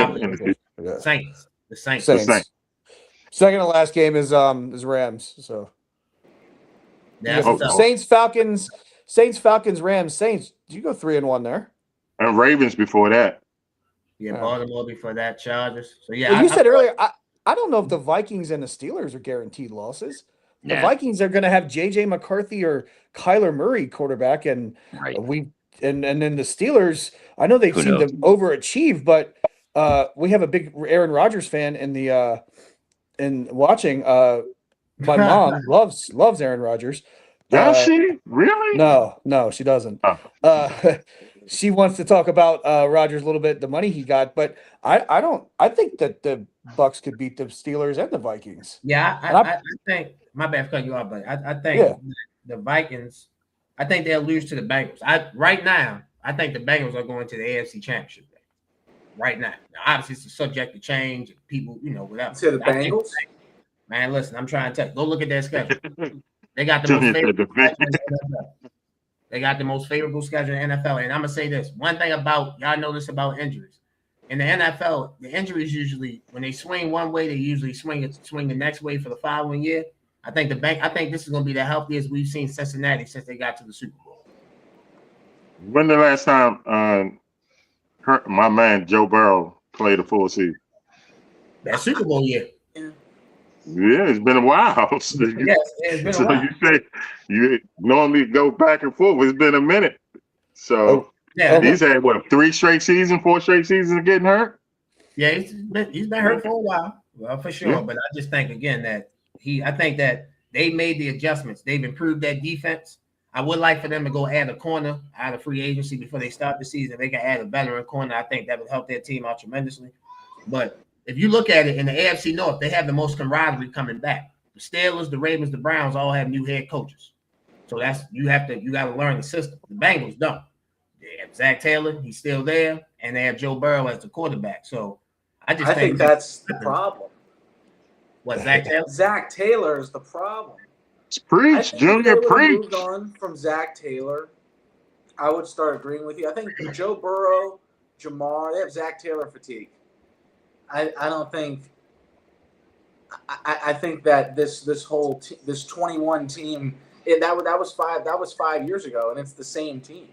end the season. Yeah. Saints. The Saints. Saints. Second to last game is Rams. So That's Oh, tough. Saints, Falcons, Rams, Saints. Did you go 3-1 there? And Ravens before that. Yeah, Baltimore before that, Chargers. So yeah, Well, you said earlier. I don't know if the Vikings and the Steelers are guaranteed losses. The Nah. Vikings are going to have JJ McCarthy or Kyler Murray quarterback, and Right. and then the Steelers. I know they Who seem to knows? overachieve, but we have a big Aaron Rodgers fan in the in watching. My mom loves Aaron Rodgers. Does she really? No, she doesn't. She wants to talk about Rodgers a little bit, the money he got, but I don't. I think that the Bucks could beat the Steelers and the Vikings. Yeah, And I think my bad for cutting you off, but I think Yeah. the Vikings. I think they'll lose to the Bengals. Right now, I think the Bengals are going to the AFC Championship game. Right now, obviously it's subject to change. People, whatever. To the Bengals. Man, listen, I'm trying to tell you. Go look at their schedule. They got the To most the favorable defense. schedule in the NFL. They got the most favorable schedule in the NFL. And I'm gonna say this: one thing about y'all know this about injuries. In the NFL, the injuries usually when they swing one way, they usually swing the next way for the following year. I think this is gonna be the healthiest we've seen Cincinnati since they got to the Super Bowl. When the last time my man Joe Burrow played a full season? That Super Bowl year. Yeah, it's been a while. So it's been a while. You say you normally go back and forth. It's been a minute. So he's had what 4 straight seasons of getting hurt. Yeah, he's been hurt for a while. Well, for sure. Yeah. But I just think again that I think that they made the adjustments. They've improved that defense. I would like for them to go add a corner out of free agency before they start the season. They can add a veteran corner. I think that would help their team out tremendously. But if you look at it in the AFC North, they have the most camaraderie coming back. The Steelers, the Ravens, the Browns all have new head coaches. So you got to learn the system. The Bengals don't. They have Zach Taylor, he's still there, and they have Joe Burrow as the quarterback. So I think that's the problem. What, Zach Taylor? Zach Taylor is the problem. Preach, Junior, preach. Moved on from Zach Taylor, I would start agreeing with you. I think Joe Burrow, Jamar, they have Zach Taylor fatigue. I don't think. I think that this whole this 21 team that was 5 years ago, and it's the same team.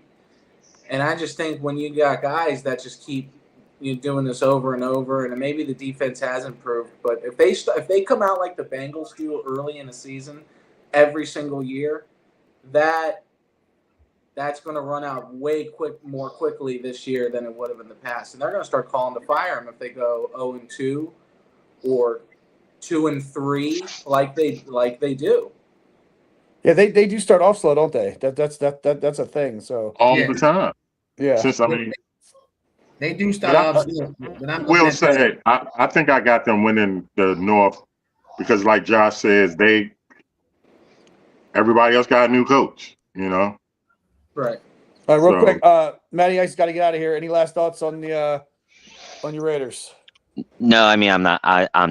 And I just think when you got guys that just keep doing this over and over, and maybe the defense has improved, but if they come out like the Bengals do early in the season, every single year, that's going to run out more quickly this year than it would have in the past, and they're going to start calling to fire them if they go 0-2 or 2-3 like they do. Yeah, they do start off slow, don't they? That's a thing. So all the time. Yeah. Since they do start off slow. Will say I think I got them winning the North because, like Josh says, everybody else got a new coach. Right. All right, real quick, Matty Ice got to get out of here. Any last thoughts on your Raiders? No, I mean I'm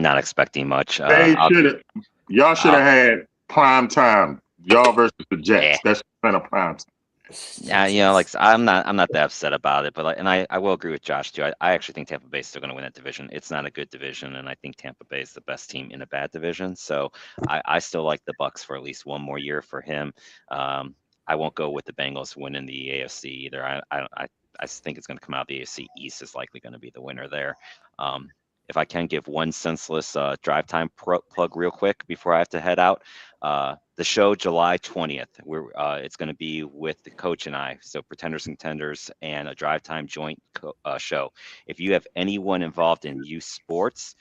not expecting much. Y'all should have had prime time. Y'all versus the Jets. Yeah. That's been a prime time. Yeah, I'm not that upset about it, but I will agree with Josh too. I actually think Tampa Bay is still going to win that division. It's not a good division, and I think Tampa Bay is the best team in a bad division. So I still like the Bucks for at least one more year for him. I won't go with the Bengals winning the AFC either. I think it's going to come out of the AFC East is likely going to be the winner there. If I can give one senseless drive time plug real quick before I have to head out. The show July 20th, it's going to be with the coach and I, so Pretenders and Contenders and a drive time joint show. If you have anyone involved in youth sports,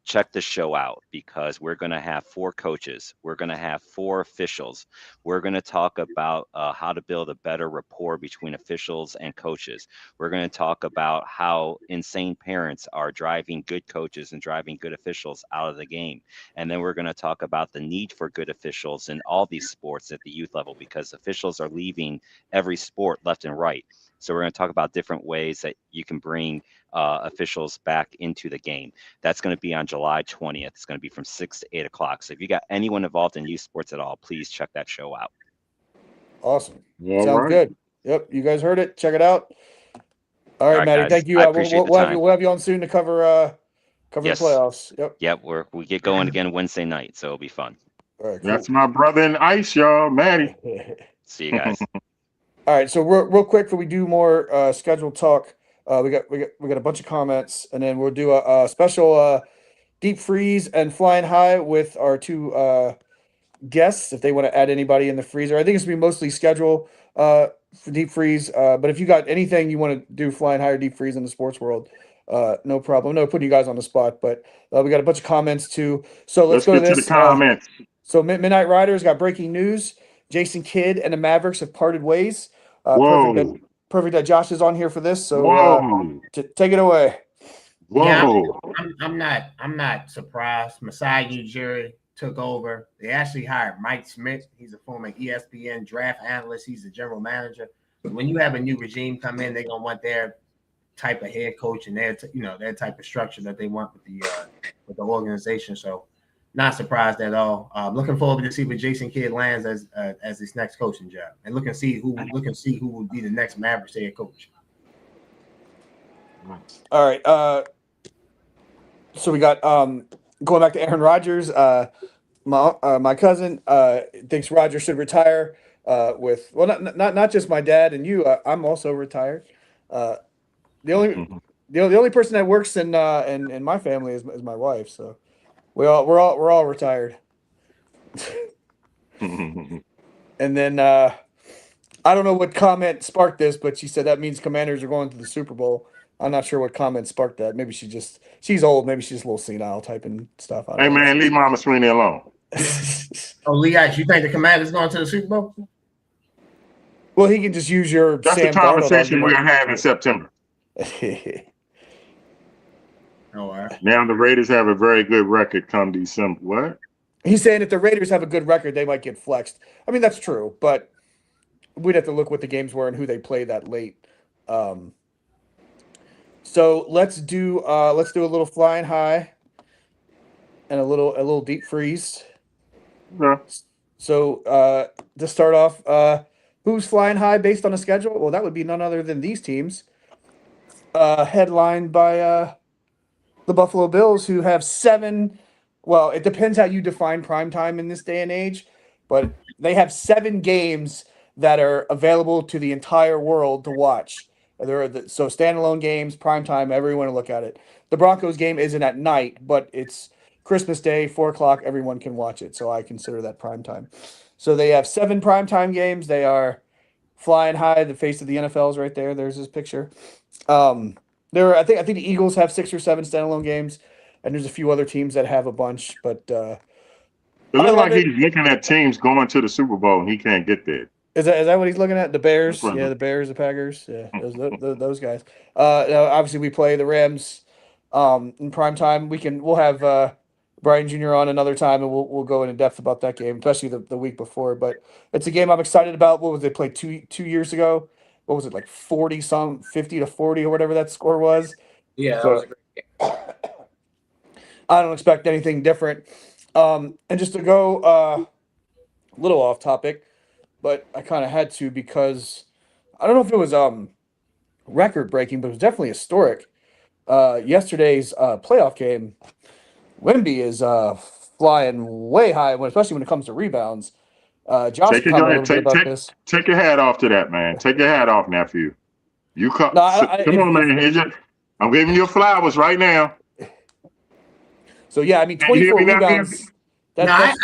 check the show out because we're going to have 4 coaches. We're going to have 4 officials. We're going to talk about how to build a better rapport between officials and coaches. We're going to talk about how insane parents are driving good coaches and driving good officials out of the game. And then we're going to talk about the need for good officials in all these sports at the youth level because officials are leaving every sport left and right. So we're going to talk about different ways that you can bring officials back into the game. That's going to be on July 20th. It's going to be from 6 to 8 o'clock. So if you got anyone involved in youth sports at all, please check that show out. Awesome. Sounds good. Yep. You guys heard it. Check it out. All right, Matty. Guys, thank you. We'll have you on soon to cover the playoffs. Yep. Yep. We get going again Wednesday night, so it'll be fun. All right, cool. That's my brother in ice, y'all, Matty. See you guys. All right, so real quick before we do more scheduled talk, we got a bunch of comments, and then we'll do a special deep freeze and flying high with our 2 guests if they want to add anybody in the freezer. I think it's gonna be mostly schedule for deep freeze, but if you got anything you want to do flying high or deep freeze in the sports world, no problem. No putting you guys on the spot, but we got a bunch of comments too. So let's go to this. To the comments. So Midnight Riders got breaking news. Jason Kidd and the Mavericks have parted ways. Whoa. Perfect that Josh is on here for this. So Whoa. take it away. Yeah, Whoa. I'm not surprised. Masai Ujiri took over. They actually hired Mike Smith. He's a former ESPN draft analyst. He's the general manager. But when you have a new regime come in, they're gonna want their type of head coach and their type of structure that they want with the organization. So not surprised at all. Looking forward to see what Jason Kidd lands as his next coaching job, and look and see who will be the next Mavericks head coach. All right. So we got going back to Aaron Rodgers. My cousin thinks Rodgers should retire. Not just my dad and you. I'm also retired. The only person that works in my family is my wife. So we're all retired. And then I don't know what comment sparked this, but she said that means Commanders are going to the Super Bowl. I'm not sure what comment sparked that. Maybe she's old. Maybe she's a little senile typing stuff. Hey, man, leave Mama Sweeney alone. Oh, Leah, you think the Commanders going to the Super Bowl? Well, he can just use your That's Sam the conversation Darnold we're going to have in September. All right. Now the Raiders have a very good record come December. What? He's saying if the Raiders have a good record, they might get flexed. I mean, that's true, but we'd have to look what the games were and who they played that late. So let's do a little flying high and a little deep freeze. Yeah. So to start off, who's flying high based on a schedule? Well, that would be none other than these teams, headlined by the Buffalo Bills, who have 7. Well, it depends how you define prime time in this day and age, but they have 7 games that are available to the entire world to watch. So standalone games, prime time, everyone to look at it. The Broncos game isn't at night, but it's Christmas Day, 4:00. Everyone can watch it, so I consider that prime time. So they have 7 prime time games. They are flying high. The face of the NFL is right there. There's his picture. I think the Eagles have 6 or 7 standalone games, and there's a few other teams that have a bunch. But it looks like he's looking at teams going to the Super Bowl, and he can't get there. Is that what he's looking at? The Bears, the Bears, the Packers, those guys. Now obviously we play the Rams in prime time. We'll have Brian Jr. on another time, and we'll go into depth about that game, especially the week before. But it's a game I'm excited about. What was they played 2 years ago? What was it, like 50-40 or whatever that score was? Yeah, that was a great game. I don't expect anything different. And just to go a little off topic, but I kind of had to because I don't know if it was record breaking, but it was definitely historic. Yesterday's playoff game, Wemby is flying way high, especially when it comes to rebounds. Josh, take your hat off to that, man. Take your hat off, nephew. You come, come on, man. I'm giving you flowers right now. So yeah, I mean, 24 rebounds. I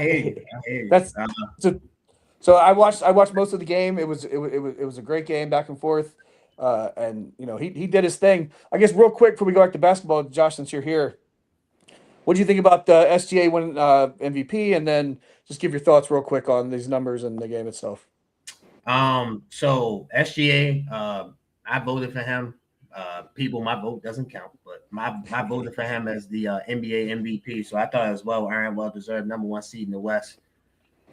hear you. So I watched most of the game. It was a great game, back and forth, and he did his thing. I guess real quick before we go back to basketball, Josh, since you're here, what do you think about the SGA winning MVP, and then just give your thoughts real quick on these numbers and the game itself. So SGA, I voted for him. My vote doesn't count, but my voted for him as the NBA MVP. So I thought as well, Aaron well deserved number 1 seed in the West.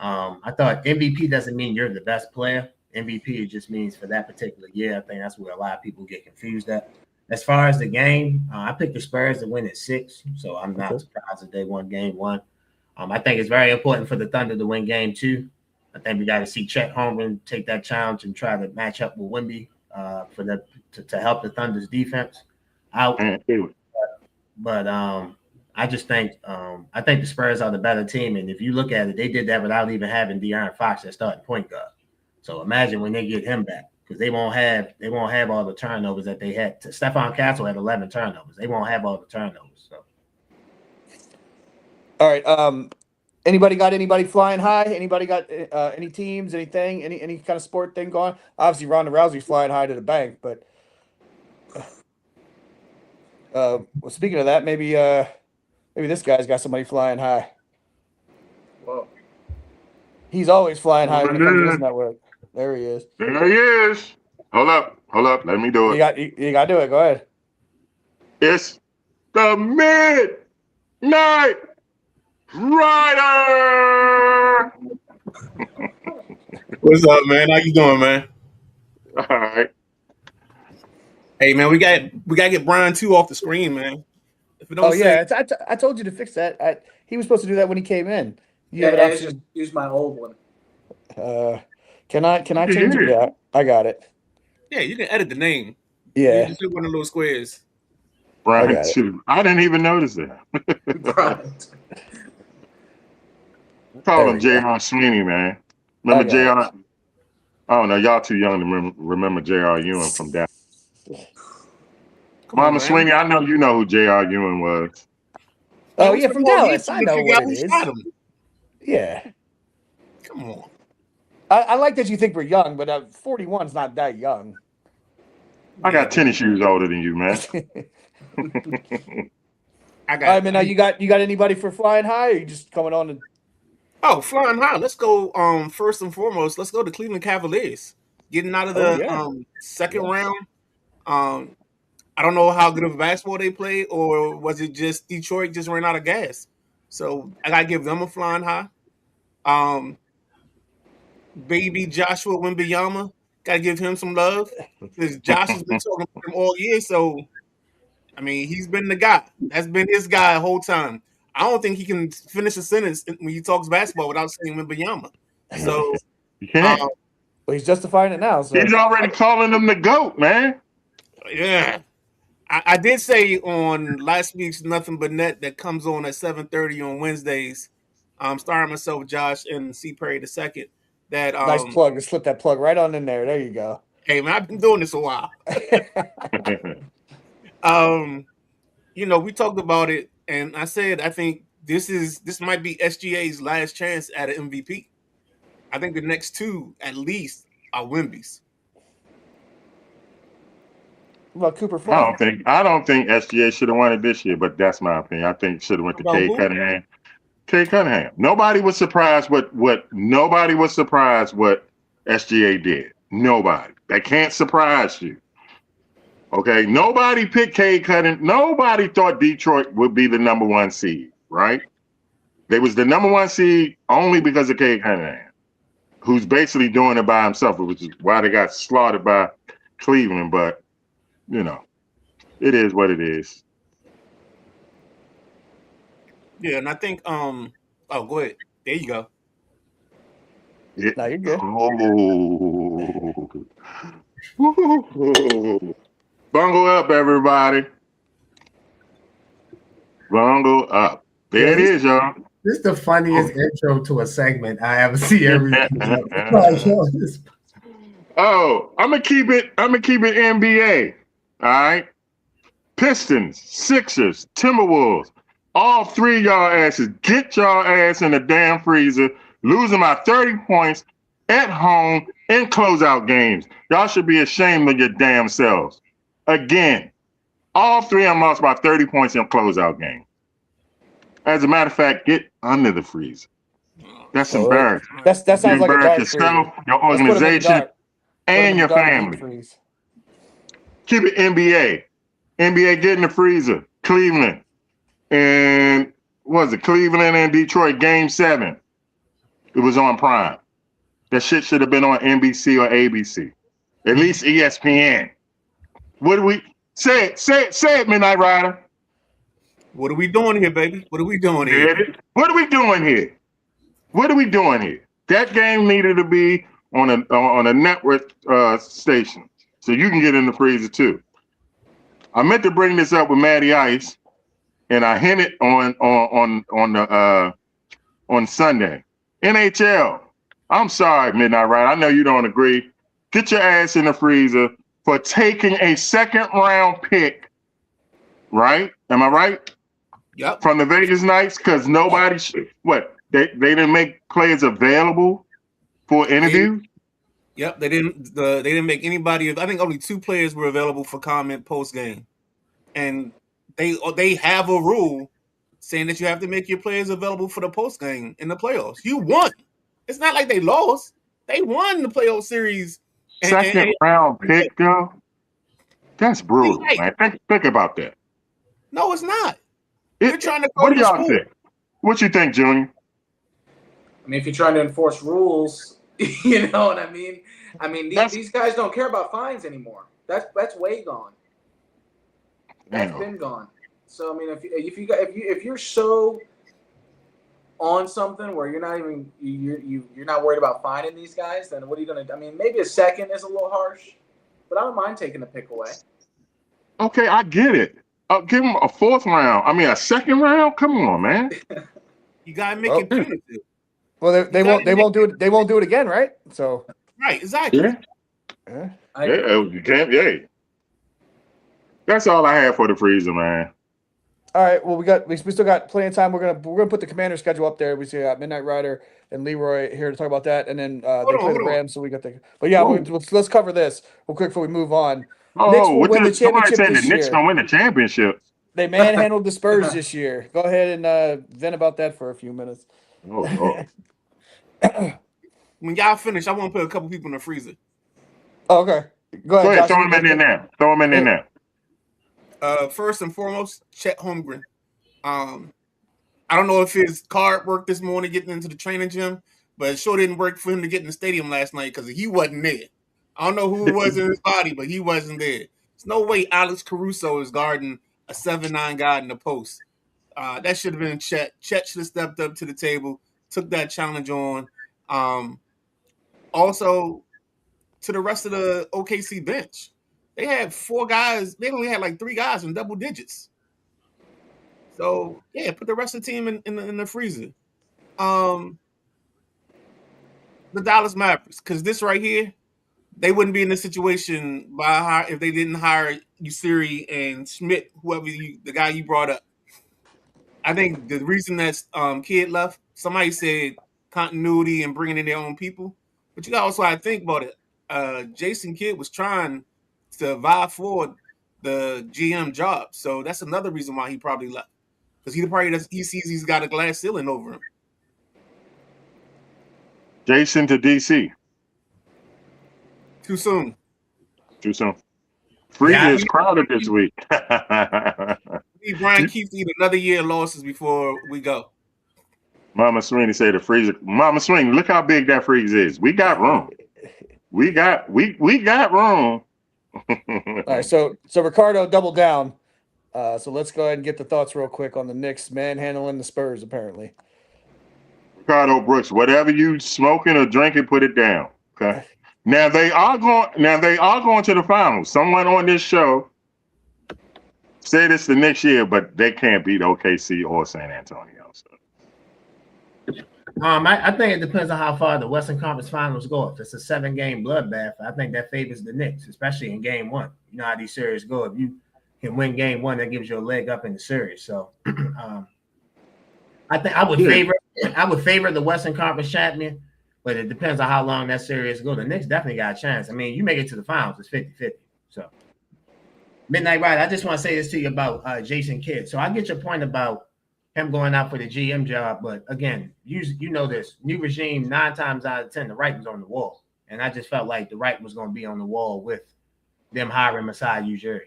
I thought MVP doesn't mean you're the best player. MVP just means for that particular year. I think that's where a lot of people get confused at. As far as the game, I picked the Spurs to win at 6, so I'm not surprised that they won game 1. I think it's very important for the Thunder to win game 2. I think we got to see Chet Holmgren take that challenge and try to match up with Wemby to help the Thunder's defense out. But I just think the Spurs are the better team, and if you look at it, they did that without even having De'Aaron Fox as starting point guard. So imagine when they get him back, because they won't have all the turnovers that they had. Stephon Castle had 11 turnovers. They won't have all the turnovers. So. All right. Anybody got anybody flying high? Anybody got any teams, anything, any kind of sport thing going? Obviously, Ronda Rousey's flying high to the bank, but well, speaking of that, maybe this guy's got somebody flying high. Whoa. He's always flying high when it comes to this Good. network. There he is. There he is. Hold up. Let me do it. You got to do it. Go ahead. It's the Midnight Rider. What's up, man? How you doing, man? All right. Hey, man, we got to get Brian 2 off the screen, man. If it don't Oh say, yeah, I told you to fix that. He was supposed to do that when he came in. You have Yeah, an Edge option. just used my old one. Can I change it? Yeah, I got it. yeah, you can edit the name. You Yeah, just hit one of those squares. Brian got it. 2. I didn't even notice that. Right. Call There him we go. J.R. Sweeney, man. Remember I got J.R.? I don't know. Y'all too young to remember J.R. Ewing from that. Come on, Mama man. Sweeney, I know you know who J.R. Ewing was. Man, Oh we yeah, took from all Dallas. year I to know figure what out it who is. shot him. Yeah, Come on. I like that you think we're young, but 41's not that young. I got tennis shoes older than you, man. I All got. right, man. Now you got anybody for flying high? Or you just coming on? Oh, flying high. Let's go. First and foremost, let's go to Cleveland Cavaliers. Getting out of the second round. I don't know how good of basketball they play, or was it just Detroit just ran out of gas? So I gotta give them a flying high. Baby Joshua Wembanyama, gotta give him some love because Josh has been talking about him all year. So I mean, he's been the guy. That's been his guy the whole time. I don't think he can finish a sentence when he talks basketball without saying Wembanyama. So You can't. Well, he's justifying it now. So He's already calling him the GOAT, man. yeah. I did say on last week's Nothing But Net that comes on at 7:30 on Wednesdays, starring myself, Josh, and C. Perry II, that nice plug. Just slip that plug right on in there. There you go. hey man, I've been doing this a while. We talked about it, and I said I think this might be SGA's last chance at an MVP. I think the next two at least are Wemby's. What about Cooper Flag? I don't think SGA should have won it this year, but that's my opinion. I think should have went to About Cade who? Cunningham. Cade Cunningham. Nobody was surprised what SGA did. Nobody. That can't surprise you. Okay. Nobody picked Cade Cunningham. Nobody thought Detroit would be the number one seed, right? They was the number one seed only because of Cade Cunningham, who's basically doing it by himself, which is why they got slaughtered by Cleveland. But it is what it is. Yeah, and I think go ahead. There you go. No, you're good. Bungle up, everybody. Bungle up. There it is, y'all. This is the funniest intro to a segment I ever see every week. Oh, I'm gonna keep it NBA. All right. Pistons, Sixers, Timberwolves, all three of y'all asses, get y'all ass in the damn freezer, losing by 30 points at home in closeout games. Y'all should be ashamed of your damn selves. Again, all three of them lost by 30 points in closeout games. As a matter of fact, get under the freezer. That's embarrassing. That sounds You like a dark embarrass yourself, freezer. your Let's put him in the organization, dark. and your Dark deep family. freeze. Keep it NBA. NBA get in the freezer. Cleveland. And what was it? Cleveland and Detroit game 7. It was on Prime. That shit should have been on NBC or ABC. At least ESPN. What do we say it, Midnight Rider? What are we doing here, baby? What are we doing here? What are we doing here? What are we doing here? That game needed to be on a network station, so you can get in the freezer too. I meant to bring this up with Matty Ice, and I hinted on Sunday. NHL. I'm sorry, Midnight Rider. I know you don't agree. Get your ass in the freezer for taking a second round pick. Right? Am I right? Yep. From the Vegas Knights, because nobody they didn't make players available for interview. Yep, they didn't make anybody. I think only 2 players were available for comment post game, and they have a rule saying that you have to make your players available for the post game in the playoffs. You won. It's not like they lost. They won the playoff series. Second round pick, though. That's brutal, Right. man. Think about that. No, it's not. You're trying to What grow do the y'all sport. think? What you think, Junior? I mean, if you're trying to enforce rules, you know what I mean? I mean, these guys don't care about fines anymore. That's way gone. That's been gone. So I mean, if you're so on something where you're not even you're not worried about finding these guys, then what are you gonna do? I mean, maybe a second is a little harsh, but I don't mind taking the pick away. Okay, I get it. Give him a fourth round. I mean, a second round. Come on, man. You gotta make it punitive. Well, they won't do it. They won't do it again, right? So right, exactly. You can't. That's all I have for the freezer, man. All right. Well, we still got plenty of time. We're gonna put the Commander schedule up there. We see Midnight Rider and Leroy here to talk about that, and then they play the Rams. So we got the. But yeah, let's cover this real quick before we move on. Knicks will win the championship somebody this said the Knicks year. gonna win the championship. They manhandled the Spurs this year. Go ahead and vent about that for a few minutes. Oh. When y'all finish, I want to put a couple people in the freezer. Oh, okay. Go ahead. Josh, throw them in there. Throw them in there. First and foremost, Chet Holmgren. I don't know if his card worked this morning getting into the training gym, but it sure didn't work for him to get in the stadium last night because he wasn't there. I don't know who was in his body, but he wasn't there. There's no way Alex Caruso is guarding a 7'9" guy in the post. That should have been Chet. Chet should have stepped up to the table, took that challenge on. Also, to the rest of the OKC bench, they had 4 guys. They only had like 3 guys in double digits. So yeah, put the rest of the team in the freezer. The Dallas Mavericks, because this right here, they wouldn't be in this situation if they didn't hire Usiri and Schmidt, the guy you brought up. I think the reason that Kid left, somebody said continuity and bringing in their own people, but you got also I think about it. Jason Kidd was trying to vie for the GM job, so that's another reason why he probably left. Because he sees he's got a glass ceiling over him. Jason to DC. Too soon. Freezer is crowded this week. Brian Keefe need another year of losses before we go. Mama Sweeney said the freezer. Mama Sweeney, look how big that freezer is. We got room. We got room. All right, so Ricardo doubled down. So let's go ahead and get the thoughts real quick on the Knicks manhandling the Spurs, apparently. Ricardo Brooks, whatever you smoking or drinking, put it down. Okay. Now they are going to the finals. Someone on this show said it's the next year, but they can't beat OKC or San Antonio. So. I think it depends on how far the Western Conference Finals go. If it's a 7-game bloodbath, I think that favors the Knicks, especially in Game 1. You know how these series go. If you can win Game 1, that gives you a leg up in the series. So, I think I would favor the Western Conference champion, but it depends on how long that series goes. The Knicks definitely got a chance. I mean, you make it to the finals, it's 50-50. So, Midnight Rider, I just want to say this to you about Jason Kidd. So I get your point about him going out for the GM job, but again, you know this new regime, 9 times out of 10, the writing's on the wall, and I just felt like the writing was going to be on the wall with them hiring Masai Ujiri.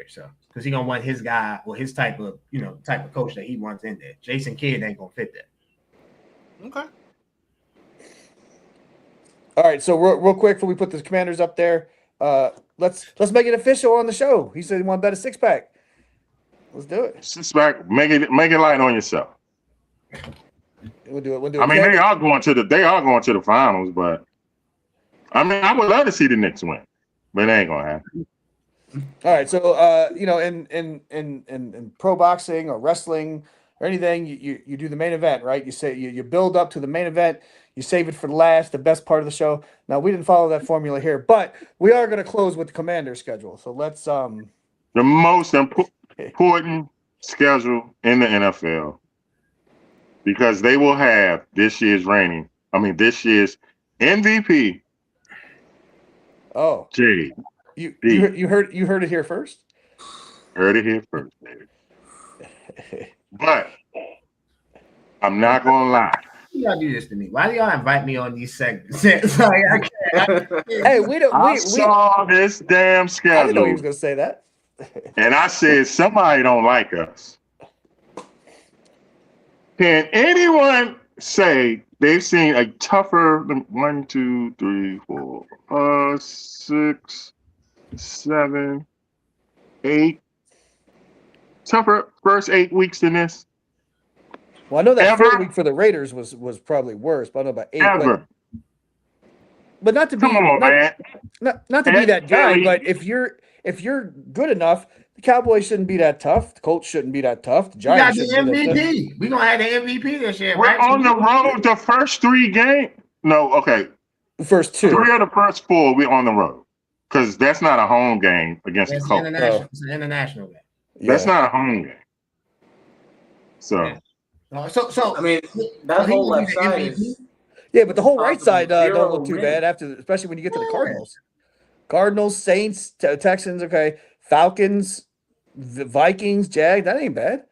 So because he gonna want his guy or his type of coach that he wants in there. Jason Kidd ain't gonna fit that. Okay. All right, so real quick before we put the Commanders up there, let's make it official on the show. He said he want to bet a 6-pack. Let's do it. 6-pack, make it light on yourself. We'll do it. I mean, they are going to the finals, but I mean, I would love to see the Knicks win, but it ain't gonna happen. All right, so in pro boxing or wrestling or anything, you do the main event, right? You say you build up to the main event, you save it for the last, the best part of the show. Now we didn't follow that formula here, but we are going to close with the Commander schedule. So let's the most important schedule in the NFL, because they will have this year's MVP. Oh, Jay. You heard it here first. Heard it here first, baby. But I'm not gonna lie. y'all do this to me? Why do y'all invite me on these segments? Like, I can't. Hey, we don't. I We saw this damn I didn't know he was schedule, gonna say that. and I said somebody don't like us. Can anyone say they've seen a tougher 1, 2, 3, 4, 6, 7, 8 tougher first 8 weeks than this? Well, I know that Ever? 4th week for the Raiders was probably worse, but I don't know about 8. Ever? But not to be Come on, man. not to be And that guy, Philly- but if you're good enough, the Cowboys shouldn't be that tough. The Colts shouldn't be that tough. The We got Giants the shouldn't be that tough. MVP. We're gonna have the MVP this year, We're right? on the road the first 3 games. No, okay. The first 2. 3 of the first 4, we're on the road. Because that's not a home game against That's the Colts. international. It's an international game. That's not a home game. So, Yeah. So I mean, that whole left side is. Yeah, but the whole right Possible side don't zero look too win. bad after, especially when you get to the Cardinals. Cardinals, Saints, Texans, okay, Falcons, the Vikings, Jags. That ain't bad.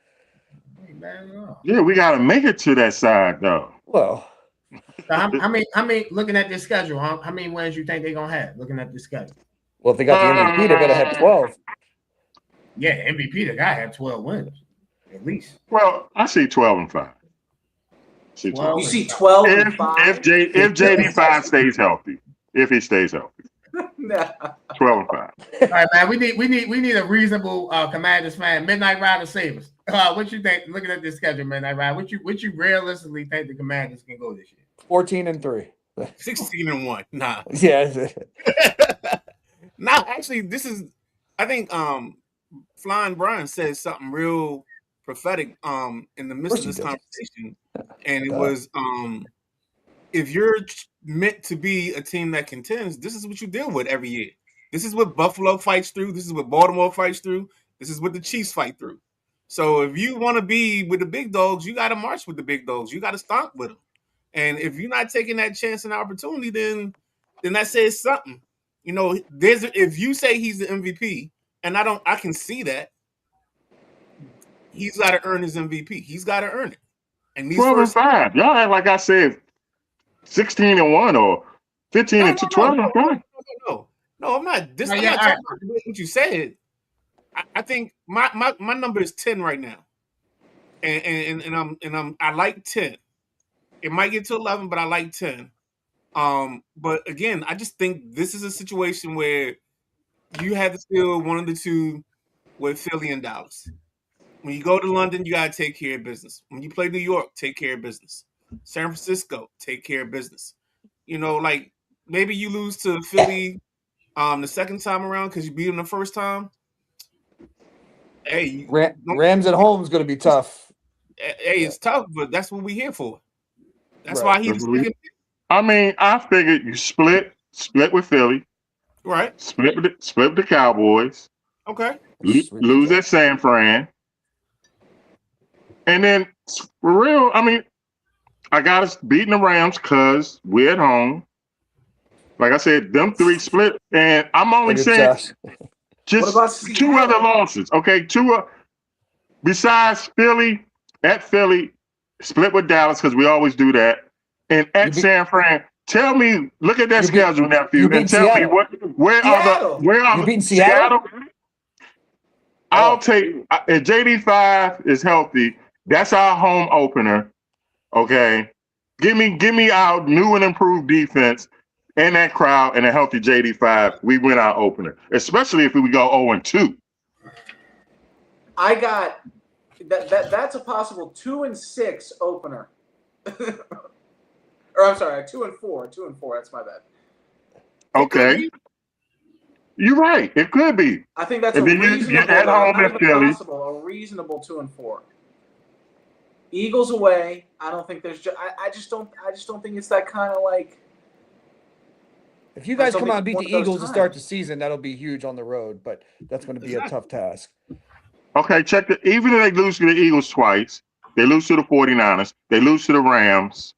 yeah, we got to make it to that side, though. Well, So how many? Looking at this schedule, how many wins you think they're gonna have? Looking at this schedule. if they got the MVP, they better have 12. Yeah, MVP. The guy had 12 wins, at least. Well, I see 12 and 5. See 12. You see 12 and If 5. if JD5 stays healthy, if he stays healthy, Nah. 12 and 5. All right, man. We need a reasonable Commanders fan. Midnight Rider Sabres. What you think? Looking at this schedule, Midnight Rider. What you realistically think the Commanders can go this year? 14-3. 16-1. Nah. Yeah. No, actually, this is. I think Flyin Brian said something real prophetic in the midst of this conversation, and it was if you're meant to be a team that contends, this is what you deal with every year. This is what Buffalo fights through. This is what Baltimore fights through. This is what the Chiefs fight through. So if you want to be with the big dogs, you got to march with the big dogs. You got to stomp with them. And if you're not taking that chance and opportunity, then that says something. You know, if you say he's the MVP, and I can see that, he's got to earn his MVP. He's got to earn it. And these 12 and 5. Y'all act like I said 16 and 1 or 15 and 2. 12 and 5. No, I'm not. I'm not talking about what you said. I think my number is 10 right now, and I like 10. It might get to 11, but I like 10. But again, I just think this is a situation where you have to steal one of the two with Philly and Dallas. When you go to London, you gotta take care of business. When you play New York, take care of business. San Francisco, take care of business. You know, like maybe you lose to Philly the second time around because you beat them the first time. Hey, Rams at home is going to be tough. Hey, it's tough, but that's what we're here for. That's why he's. I mean, I figured you split with Philly, right? Split with the Cowboys. Okay. Lose at San Fran, and then for real, I mean, I got us beating the Rams because we're at home. Like I said, them 3 split, and I'm only saying just 2 other losses. Okay, 2 besides Philly, at Philly, split with Dallas because we always do that, and at San Fran. Tell me, look at that schedule, nephew, and tell me where are the Seattle? I'll take if JD5 is healthy. That's our home opener. Okay, give me our new and improved defense. And that crowd and a healthy JD5, we win our opener, especially if we go 0-2. I got that's a possible 2-6 opener. Or I'm sorry, 2-4. 2-4, that's my bad. Okay. You're right. It could be. I think that's and a then reasonable, you're at home at Philly. a reasonable 2-4. Eagles away. I don't think there's I just don't think it's that kind of like. If you guys come out and beat the Eagles to start the season, that'll be huge on the road, but that's going to be a tough task. Okay, even if they lose to the Eagles twice, they lose to the 49ers, they lose to the Rams.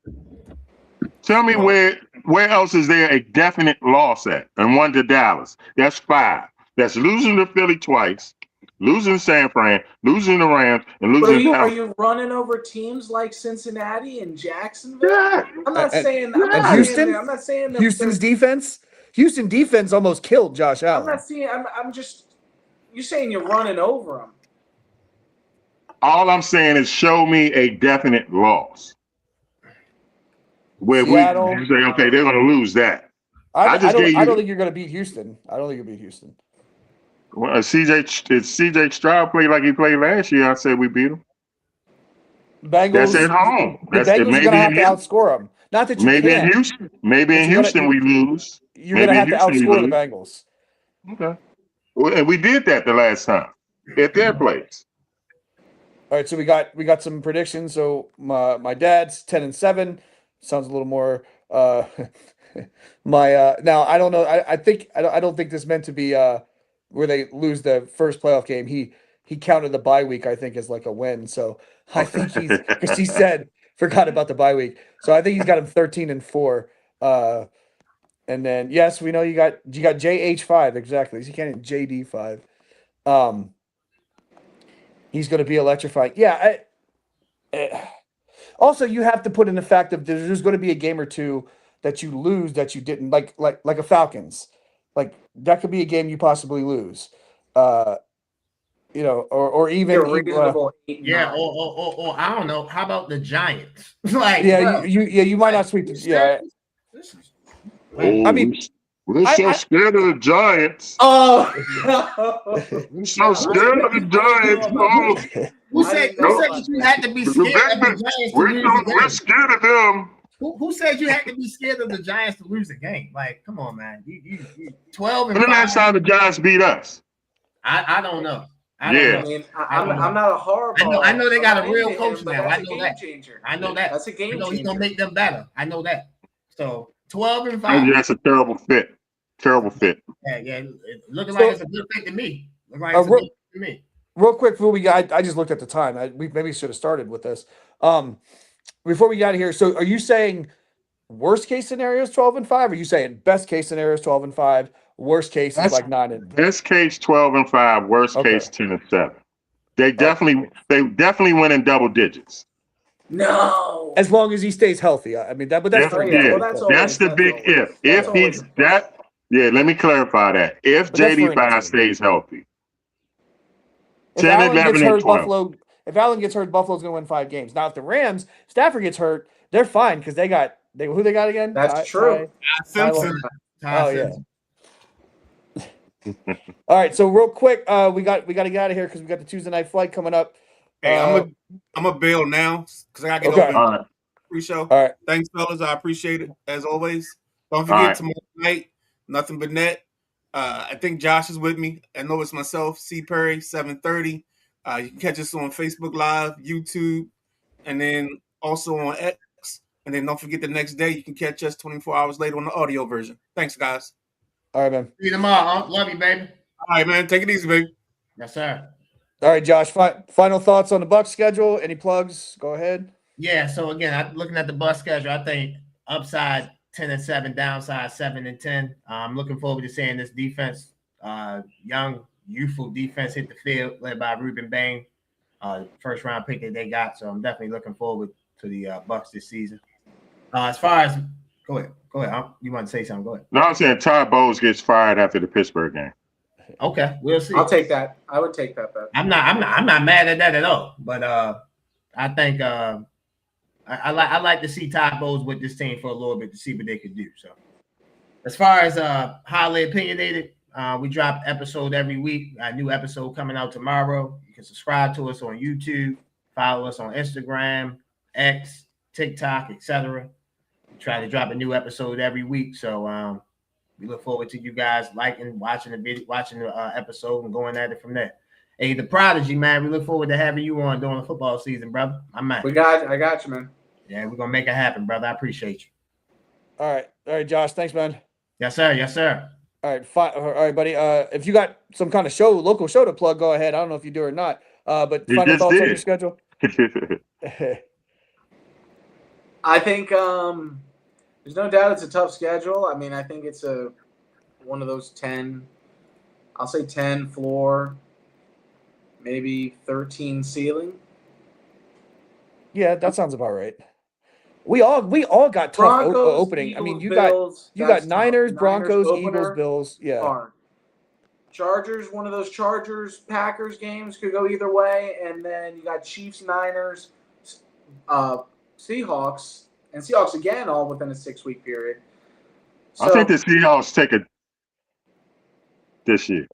Tell me where else is there a definite loss at? And 1 to Dallas. That's 5. That's losing to Philly twice, losing to San Fran, losing to Rams, and But losing to are Dallas. you running over teams like Cincinnati and Jacksonville? Yeah. I'm not saying. And Houston. I'm not saying Houston's defense. Houston defense almost killed Josh Allen. I'm not saying. I'm just. You're saying you're running over them. All I'm saying is show me a definite loss. Where Seattle. we say, okay, they're going to lose that. I don't think you're going to beat Houston. I don't think you'll beat Houston. Well, if CJ Stroud played like he played last year, I said we beat him. Bengals. That's at home. The Bengals are going to have to outscore them. Not that you maybe can't. in Houston. Maybe in Houston we lose. You're going to have to outscore the Bengals. Okay. Well, and we did that the last time at their place. All right, so we got some predictions. So my dad's 10-7. Sounds a little more. Now I don't know. I don't think this meant to be where they lose the first playoff game. He counted the bye week, I think, as like a win. So I think he's because he said forgot about the bye week. So I think he's got him 13-4. And then yes, we know you got JH5 exactly. He can't JD5. He's going to be electrifying. Yeah. Also, you have to put in the fact that there's going to be a game or two that you lose that you didn't like a Falcons. Like that could be a game you possibly lose. Or even or I don't know. How about the Giants? you might not sweep the I mean, we're so scared of the Giants. Oh, we're so scared of the Giants. Oh. Who said you had to be scared of the Giants to lose a game? We're scared of them. Who said you had to be scared of the Giants to lose a game? Like, come on, man. You 12 and 5. When the last time the Giants beat us? I don't know. I mean, I'm not a horrible. I know they got a real coach now. I know that. Changer. I know that. That's a game changer. He's gonna make them better. I know that. So 12 and 5. Yeah, that's a terrible fit. Terrible fit. Yeah. Looking like it's a good fit to me. Looking like it's a good fit to me. Real quick, before we got, I just looked at the time. We maybe should have started with this. Before we got here, so are you saying worst case scenario is 12 and 5? Or are you saying best case scenario is 12 and 5? Worst case is like 9 and 5. Best case 12 and 5. Worst case 10 and 7. They definitely win in double digits. No, as long as he stays healthy. I mean that's that's the big if. If he's that, let me clarify that. If JD5 stays healthy, 10, 11, and 12. If Allen gets hurt, Buffalo's going to win 5 games. Now, if the Rams, Stafford gets hurt, they're fine because who they got again? That's true. Simpson. Oh yeah. All right, so real quick, we got to get out of here because we got the Tuesday night flight coming up. Hey, I'm a bail now because I got to get over pre-show. All right, thanks, fellas. I appreciate it as always. Don't forget tomorrow night, nothing but net. I think Josh is with me. I know it's myself, C. Perry, 7:30. You can catch us on Facebook Live, YouTube, and then also on X. And then don't forget the next day you can catch us 24 hours later on the audio version. Thanks, guys. All right, man. See you tomorrow. Love you, baby. All right, man. Take it easy, baby. Yes, sir. All right, Josh. Final thoughts on the Bucs schedule? Any plugs? Go ahead. Yeah. So again, looking at the Bucs schedule, I think upside 10 and 7, downside 7 and 10. I'm looking forward to seeing this defense, young, youthful defense hit the field, led by Ruben Bain, first round pick that they got. So I'm definitely looking forward to the Bucs this season. As far as go ahead. You want to say something? Go ahead. No, I'm saying Todd Bowles gets fired after the Pittsburgh game. Okay, we'll see. I'll take that. I would take that bet. I'm not mad at that at all. But I think I like to see Todd Bowles with this team for a little bit to see what they could do. So as far as highly opinionated, we drop episode every week. A new episode coming out tomorrow. You can subscribe to us on YouTube, follow us on Instagram, X, TikTok, etc. Try to drop a new episode every week. So we look forward to you guys liking, watching the video, watching the episode, and going at it from there. Hey, the Prodigy, man, we look forward to having you on during the football season, brother. I got you, man. Yeah, we're gonna make it happen, brother. I appreciate you. All right, Josh. Thanks, man. Yes, sir. All right, fine. All right, buddy. If you got some kind of local show to plug, go ahead. I don't know if you do or not. But final thoughts on your schedule. I think there's no doubt it's a tough schedule. I mean, I think it's one of those 10. I'll say 10 floor. maybe 13 ceiling. Yeah, that sounds about right. We all got tough Broncos, opening. Eagles, I mean, you Bills, got that's Niners, tough. Broncos, Niners Eagles, opener, Bills. Yeah. hard. Chargers, one of those Chargers-Packers games could go either way, and then you got Chiefs, Niners, Seahawks, and Seahawks again, all within a 6-week period. So, I think the Seahawks take it this year.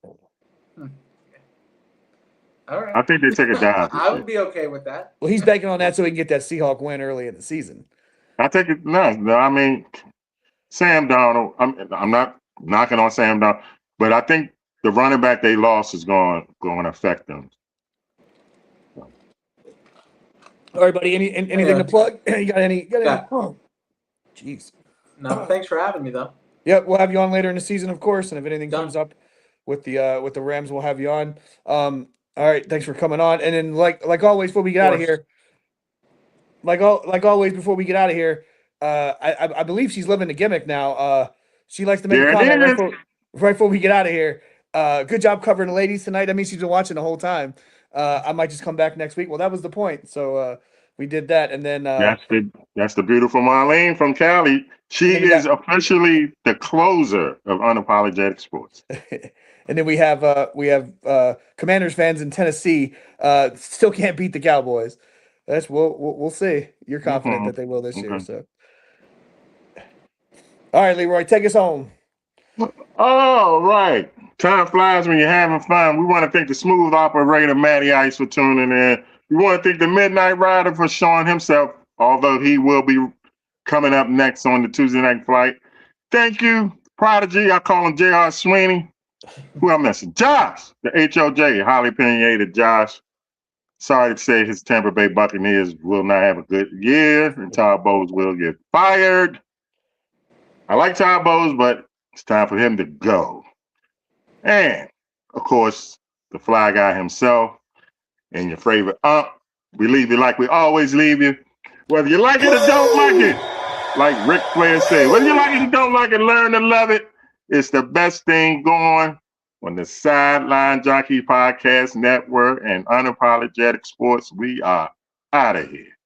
all right. I think they take it down. I would be okay with that. Well, he's banking on that so he can get that Seahawk win early in the season. I take it. No, I mean, Sam Darnold. I'm not knocking on Sam Darnold, but I think the running back they lost is going to affect them. All right, buddy. Anything to plug? You got any? Yeah. Oh, jeez. No, thanks for having me though. Yeah, we'll have you on later in the season, of course. And if anything Done. comes up with the Rams, we'll have you on. All right, thanks for coming on. And then, like always, before we get out of here, like always, before we get out of here, I believe she's living the gimmick now. She likes to make a comment right before we get out of here. Good job covering the ladies tonight. That means she's been watching the whole time. I might just come back next week. Well, that was the point. So we did that, and then that's the beautiful Marlene from Cali. She is officially the closer of Unapologetic Sports. And then we have Commanders fans in Tennessee still can't beat the Cowboys. We'll see. You're confident that they will this year. So, all right, Leroy, take us home. All right. Time flies when you're having fun. We want to thank the smooth operator, Matty Ice, for tuning in. We want to thank the Midnight Rider for showing himself, although he will be coming up next on the Tuesday Night Flight. Thank you, Prodigy. I call him J.R. Sweeney. Who I'm missing? Josh, the HOJ, highly opinionated Josh. Sorry to say his Tampa Bay Buccaneers will not have a good year, and Todd Bowles will get fired. I like Todd Bowles, but it's time for him to go. And, of course, the fly guy himself and your favorite we leave you like we always leave you. Whether you like it or don't like it, like Ric Flair said, whether you like it or don't like it, learn to love it. It's the best thing going on the Sideline Jockey Podcast Network and Unapologetic Sports. We are out of here.